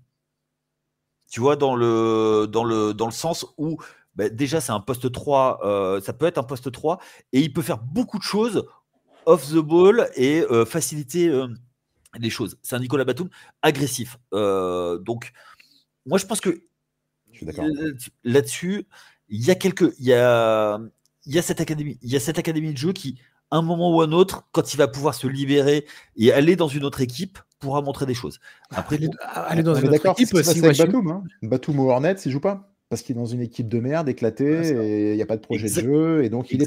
Tu vois, dans le sens où déjà, c'est un poste 3, ça peut être un poste 3, et il peut faire beaucoup de choses off the ball et faciliter les choses. C'est un Nicolas Batum agressif. Donc, moi, je pense que je suis d'accord. Là-dessus, il y a cette académie de jeu qui, à un moment ou un autre, quand il va pouvoir se libérer et aller dans une autre équipe, pourra montrer des choses. Après, aller dans une autre équipe, c'est Batum, hein. Batum au Hornets, il joue pas parce qu'il est dans une équipe de merde éclatée et il n'y a pas de projet de jeu et donc il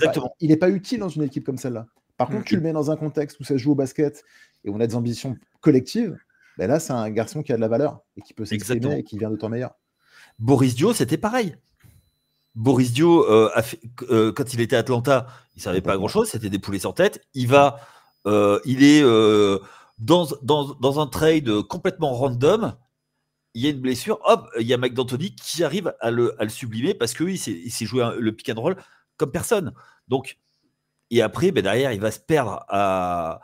n'est pas utile dans une équipe comme celle-là. Par contre, tu le mets dans un contexte où ça joue au basket et où on a des ambitions collectives, là, c'est un garçon qui a de la valeur et qui peut s'exprimer et qui vient de temps meilleur. Boris Dio, c'était pareil. Boris Dio, quand il était à Atlanta, il ne savait pas grand-chose, c'était des poulets sans tête. Il est dans un trade complètement random. Il y a une blessure, hop, il y a Mike D'Antoni qui arrive à le sublimer parce qu'il s'est joué le pick and roll comme personne. Donc, et après, derrière, il va se perdre à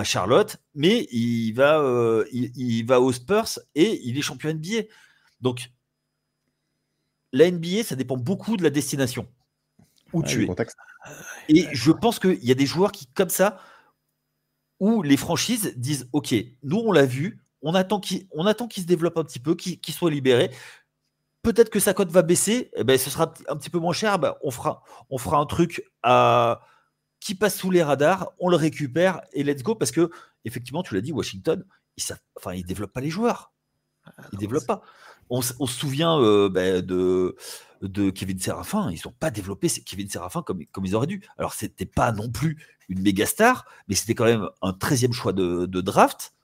Charlotte, mais il va aux Spurs et il est champion NBA. Donc, la NBA, ça dépend beaucoup de la destination où tu es. Contexte. Et je pense qu'il y a des joueurs qui, comme ça, où les franchises disent ok, nous on l'a vu, on attend qu'il se développe un petit peu, qu'il soit libéré. Peut-être que sa cote va baisser, ce sera un petit peu moins cher. On fera un truc qui passe sous les radars, on le récupère et let's go. Parce que, effectivement, tu l'as dit, Washington, ils ne développent pas les joueurs. Ils ne développent pas. On se souvient de Kevin Séraphin. Ils n'ont pas développé Kevin Séraphin comme ils auraient dû. Alors, ce n'était pas non plus une méga star, mais c'était quand même un 13e choix de draft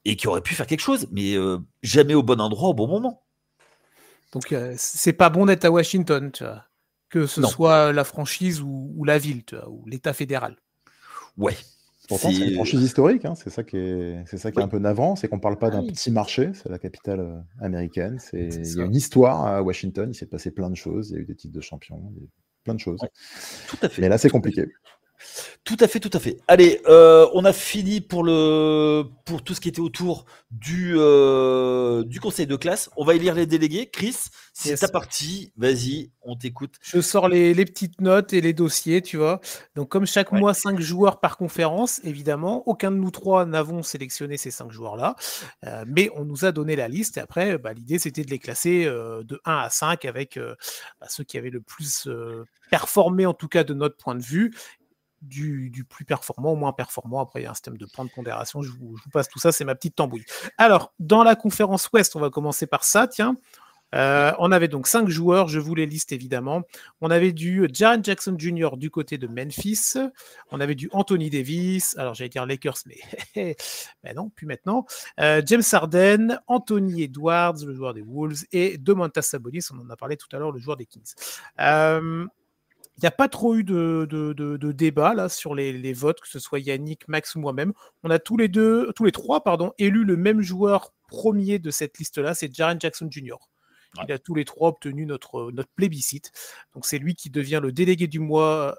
et qui aurait pu faire quelque chose, mais jamais au bon endroit au bon moment. Donc, c'est pas bon d'être à Washington, tu vois, que ce soit la franchise ou la ville, tu vois, ou l'État fédéral. Ouais. Pourtant, c'est une franchise historique, hein. C'est ça qui est un peu navrant, c'est qu'on ne parle pas d'un petit marché, c'est la capitale américaine. Il y a une histoire à Washington, il s'est passé plein de choses, il y a eu des titres de champion, plein de choses. Ouais. Tout à fait. Mais là, c'est compliqué. Tout à fait. Allez, on a fini pour tout ce qui était autour du conseil de classe. On va élire les délégués. Chris, c'est ta partie. Vas-y, on t'écoute. Je sors les petites notes et les dossiers, tu vois. Donc, comme chaque mois, 5 joueurs par conférence, évidemment. Aucun de nous 3 n'avons sélectionné ces 5 joueurs-là. Mais on nous a donné la liste. Et après, l'idée, c'était de les classer de 1 à 5 avec ceux qui avaient le plus performé, en tout cas de notre point de vue. Du plus performant au moins performant. Après, il y a un système de points de pondération. Je vous passe tout ça, c'est ma petite tambouille. Alors, dans la conférence Ouest, on va commencer par ça, tiens. On avait donc 5 joueurs, je vous les liste évidemment. On avait du Jaren Jackson Jr. du côté de Memphis. On avait du Anthony Davis. Alors, j'allais dire Lakers, mais non, plus maintenant. James Harden, Anthony Edwards, le joueur des Wolves, et Domantas Sabonis, on en a parlé tout à l'heure, le joueur des Kings. Il n'y a pas trop eu de débat là sur les votes, que ce soit Yannick, Max ou moi-même. On a tous les trois, élu le même joueur premier de cette liste-là, c'est Jaren Jackson Jr. Il a tous les trois obtenu notre plébiscite. Donc c'est lui qui devient le délégué du mois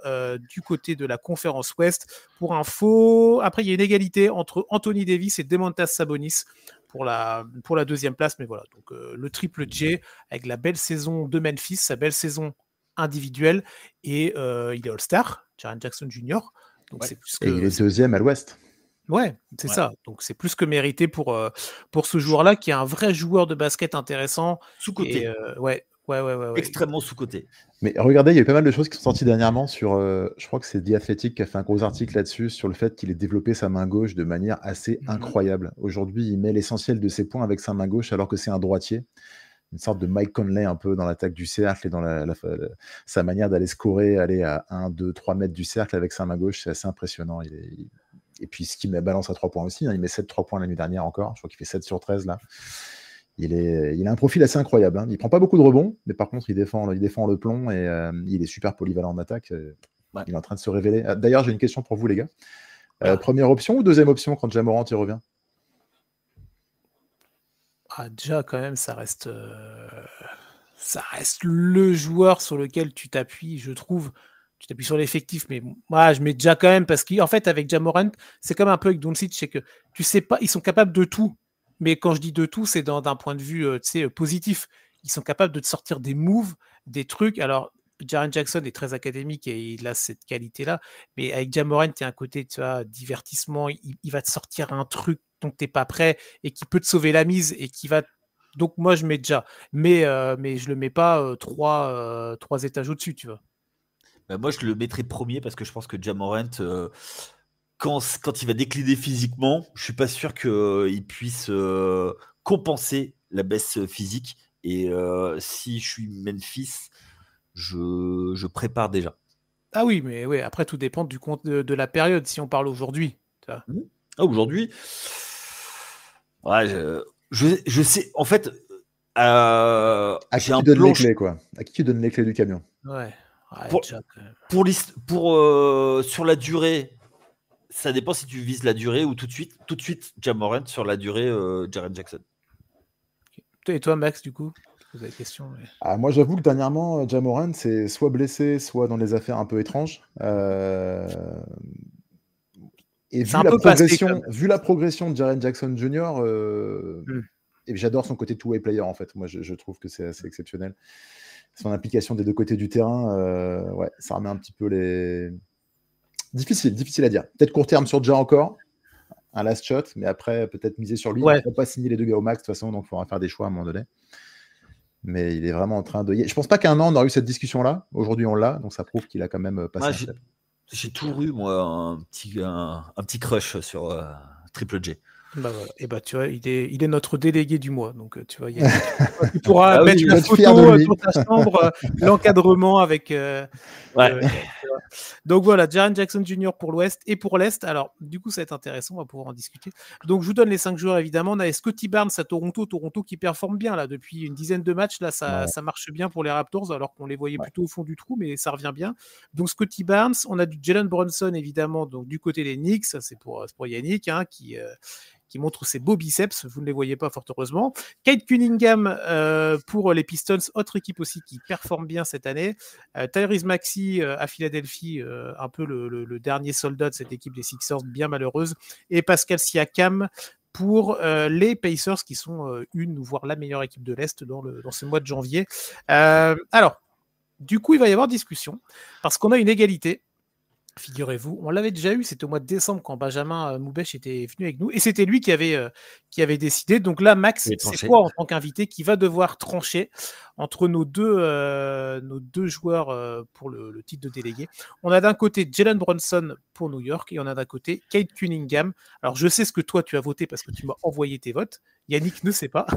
du côté de la conférence Ouest. Pour info, après il y a une égalité entre Anthony Davis et Domantas Sabonis pour la deuxième place. Mais voilà, donc le triple J avec la belle saison de Memphis, sa belle saison individuel et il est All-Star, Jaren Jackson Jr. Donc c'est plus que... Et il est deuxième à l'Ouest. Ouais, c'est ça. Donc c'est plus que mérité pour ce joueur-là qui est un vrai joueur de basket intéressant. Sous-côté. Ouais. Extrêmement sous-côté. Mais regardez, il y a eu pas mal de choses qui sont sorties dernièrement sur, je crois que c'est The Athletic qui a fait un gros article là-dessus, sur le fait qu'il ait développé sa main gauche de manière assez incroyable. Aujourd'hui, il met l'essentiel de ses points avec sa main gauche alors que c'est un droitier. Une sorte de Mike Conley un peu dans l'attaque du cercle et dans sa manière d'aller scorer, aller à 1, 2, 3 mètres du cercle avec sa main gauche, c'est assez impressionnant. Et puis ce qui met balance à 3 points aussi, hein, il met 7-3 points la nuit dernière encore, je crois qu'il fait 7 sur 13 là. Il a un profil assez incroyable, hein. Il prend pas beaucoup de rebonds, mais par contre il défend le plomb et il est super polyvalent en attaque. Il est en train de se révéler. D'ailleurs, j'ai une question pour vous les gars. Première option ou deuxième option quand Ja Morant y revient? Déjà, quand même, ça reste le joueur sur lequel tu t'appuies, je trouve. Tu t'appuies sur l'effectif, mais moi, je mets déjà quand même, parce qu'en fait, avec Ja Morant, c'est comme un peu avec Doncic, c'est que tu sais pas, ils sont capables de tout. Mais quand je dis de tout, c'est d'un point de vue positif. Ils sont capables de te sortir des moves, des trucs. Alors, Jaren Jackson est très académique et il a cette qualité-là. Mais avec Ja Morant, il y a un côté, tu vois, divertissement. Il va te sortir un truc dont tu n'es pas prêt et qui peut te sauver la mise et qui va. Donc, moi, je mets déjà. Mais je le mets pas 3 étages au-dessus, tu vois. Moi, je le mettrais premier parce que je pense que Ja Morant, quand il va décliner physiquement, je suis pas sûr qu'il puisse compenser la baisse physique. Et si je suis Memphis, je prépare déjà. Ah oui, mais ouais, après tout dépend du compte de la période. Si on parle aujourd'hui. Aujourd'hui, ouais, je sais. En fait, à qui tu donnes les clés, quoi? À qui tu donnes les clés du camion? Ouais. Sur la durée, ça dépend si tu vises la durée ou tout de suite Ja Morant sur la durée, Jaren Jackson. Et toi, Max, du coup? poser la question. Mais... Moi, j'avoue que dernièrement, Ja Morant, c'est soit blessé, soit dans des affaires un peu étranges. Et vu la progression de Jaren Jackson Jr., et j'adore son côté two-way player, en fait. Moi, je trouve que c'est assez exceptionnel. Son implication des deux côtés du terrain, ça remet un petit peu les... Difficile à dire. Peut-être court terme sur Ja encore, un last shot, mais après, peut-être miser sur lui. Il ne faut pas signer les 2 gars au max, de toute façon, donc il faudra faire des choix à un moment donné. Mais il est vraiment en train de... Je pense pas qu'un an, on aurait eu cette discussion-là. Aujourd'hui, on l'a, donc ça prouve qu'il a quand même passé un step. J'ai toujours eu, moi, un petit crush sur Triple J. Bah voilà. Et bah tu vois, il est notre délégué du mois, donc tu vois, tu pourras mettre la photo dans ta chambre, l'encadrement avec. Donc voilà, Jaren Jackson Jr. pour l'Ouest et pour l'Est. Alors du coup, ça va être intéressant, on va pouvoir en discuter. Donc je vous donne les 5 joueurs évidemment. On a Scottie Barnes à Toronto qui performe bien là depuis une dizaine de matchs. Là, ça marche bien pour les Raptors, alors qu'on les voyait plutôt au fond du trou, mais ça revient bien. Donc Scottie Barnes, on a du Jalen Brunson évidemment, donc du côté des Knicks, ça c'est pour Yannick, hein, qui montre ses beaux biceps, vous ne les voyez pas fort heureusement. Cade Cunningham pour les Pistons, autre équipe aussi qui performe bien cette année. Tyrese Maxey à Philadelphie, un peu le dernier soldat de cette équipe des Sixers, bien malheureuse. Et Pascal Siakam pour les Pacers, qui sont une, voire la meilleure équipe de l'Est dans ce mois de janvier. Alors, du coup, il va y avoir discussion, parce qu'on a une égalité. Figurez-vous, on l'avait déjà eu, c'était au mois de décembre quand Benjamin Moubèche était venu avec nous, et c'était lui qui avait décidé. Donc là, Max, c'est toi en tant qu'invité qui va devoir trancher entre nos deux joueurs pour le titre de délégué. On a d'un côté Jalen Brunson pour New York, et on a d'un côté Cade Cunningham. Alors je sais ce que toi tu as voté parce que tu m'as envoyé tes votes. Yannick ne sait pas.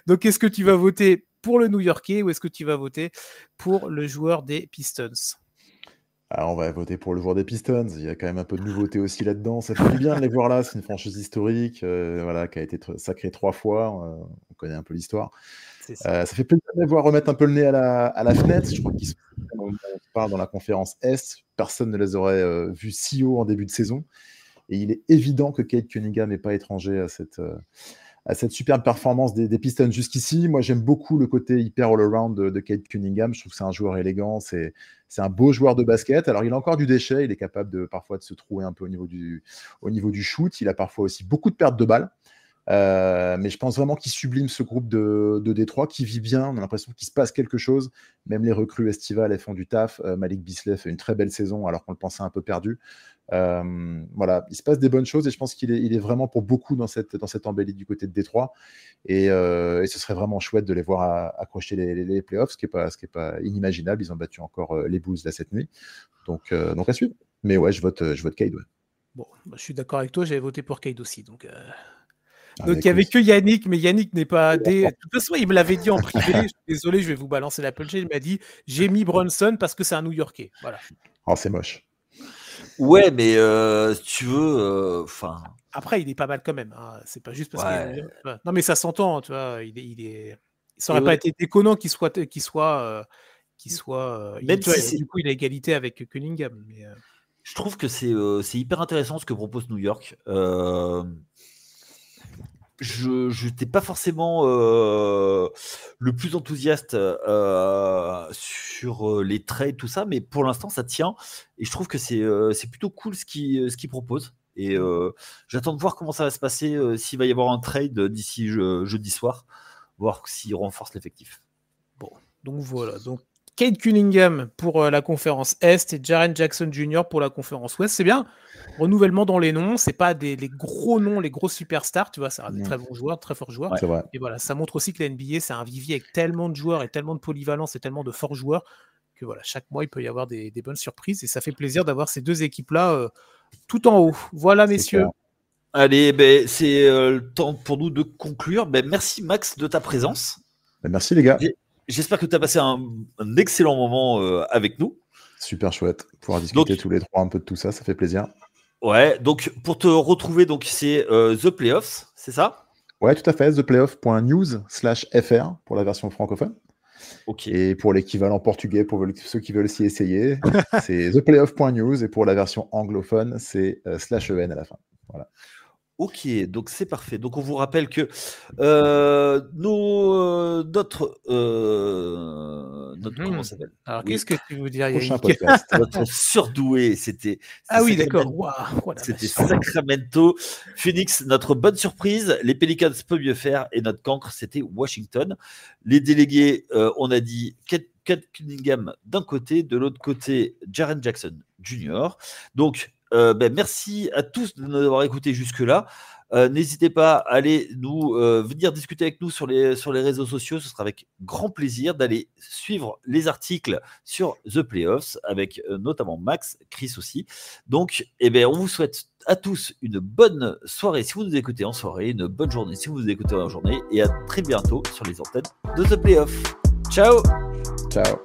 Donc est-ce que tu vas voter pour le New-Yorkais ou est-ce que tu vas voter pour le joueur des Pistons ? Alors, on va voter pour le joueur des Pistons. Il y a quand même un peu de nouveauté aussi là-dedans. Ça fait du bien de les voir là. C'est une franchise historique qui a été sacrée 3 fois. On connaît un peu l'histoire. Ça fait plaisir de les voir remettre un peu le nez à la fenêtre. Je crois qu'ils sont dans la conférence Est. Personne ne les aurait vus si haut en début de saison. Et il est évident que Cade Cunningham n'est pas étranger à cette superbe performance des Pistons jusqu'ici. Moi, j'aime beaucoup le côté hyper all-around de Cade Cunningham. Je trouve que c'est un joueur élégant, c'est un beau joueur de basket. Alors, il a encore du déchet, il est capable parfois de se trouver un peu au niveau du shoot. Il a parfois aussi beaucoup de pertes de balles. Mais je pense vraiment qu'il sublime ce groupe de Détroit qui vit bien. On a l'impression qu'il se passe quelque chose. Même les recrues estivales, elles font du taf. Malik Beasley fait une très belle saison alors qu'on le pensait un peu perdu. Voilà, il se passe des bonnes choses et je pense qu'il est vraiment pour beaucoup dans cette embellie du côté de Détroit. Et ce serait vraiment chouette de les voir accrocher les playoffs, ce qui est pas inimaginable. Ils ont battu encore les Bulls là cette nuit. Donc à suivre. Mais ouais, je vote Cade. Ouais. Bon, je suis d'accord avec toi, j'avais voté pour Cade aussi. Donc il n'y avait que Yannick, mais Yannick n'est pas... De toute façon, il me l'avait dit en privé. Je suis désolé, je vais vous balancer la punchline. Il m'a dit, j'ai mis Brunson parce que c'est un New-Yorkais. Voilà. Oh, c'est moche. Ouais, mais si tu veux... Après, il est pas mal quand même. Hein. C'est pas juste parce qu'il... Non, mais ça s'entend, tu vois. Ça n'aurait pas été déconnant qu'il soit... Même si du coup, il a égalité avec Cunningham. Mais, je trouve que c'est hyper intéressant ce que propose New York. Je n'étais pas forcément le plus enthousiaste sur les trades, tout ça, mais pour l'instant, ça tient. Et je trouve que c'est plutôt cool ce qu'il propose. Et j'attends de voir comment ça va se passer, s'il va y avoir un trade d'ici jeudi soir, voir s'il renforce l'effectif. Bon, donc voilà. Donc Cade Cunningham pour la conférence Est et Jaren Jackson Jr. pour la conférence Ouest. C'est bien. Renouvellement dans les noms, c'est pas les gros noms, les grosses superstars, tu vois, c'est des très bons joueurs, très forts joueurs. Ouais, et voilà, ça montre aussi que la NBA, c'est un vivier avec tellement de joueurs et tellement de polyvalence et tellement de forts joueurs que voilà, chaque mois, il peut y avoir des bonnes surprises et ça fait plaisir d'avoir ces deux équipes-là tout en haut. Voilà, messieurs. Allez, c'est le temps pour nous de conclure. Merci, Max, de ta présence. Merci, les gars. J'espère que tu as passé un excellent moment avec nous. Super chouette. Pouvoir discuter tous les trois un peu de tout ça, ça fait plaisir. Ouais, donc pour te retrouver, donc c'est The Playoffs, c'est ça ? Ouais, tout à fait. theplayoff.news/fr pour la version francophone. Okay. Et pour l'équivalent portugais, pour ceux qui veulent s'y essayer, c'est theplayoff.news. Et pour la version anglophone, c'est /en à la fin. Voilà. Ok, donc c'est parfait. Donc on vous rappelle que notre comment ça s'appelle? Alors, Oui, qu'est-ce que tu veux dire, Prochain Yannick? podcast. notre surdoué, c'était Ah oui, Sacramento. d'accord. Waouh, oh la C'était vache. Sacramento. Phoenix, notre bonne surprise. Les Pelicans peuvent mieux faire. Et notre cancre, c'était Washington. Les délégués, on a dit Cade Cunningham d'un côté, de l'autre côté, Jaren Jackson Jr. Donc, merci à tous de nous avoir écoutés jusque-là. N'hésitez pas à aller venir discuter avec nous sur les réseaux sociaux. Ce sera avec grand plaisir d'aller suivre les articles sur The Playoffs avec notamment Max, Chris aussi. Donc, on vous souhaite à tous une bonne soirée si vous nous écoutez en soirée, une bonne journée si vous nous écoutez en journée, et à très bientôt sur les antennes de The Playoffs. Ciao! Ciao.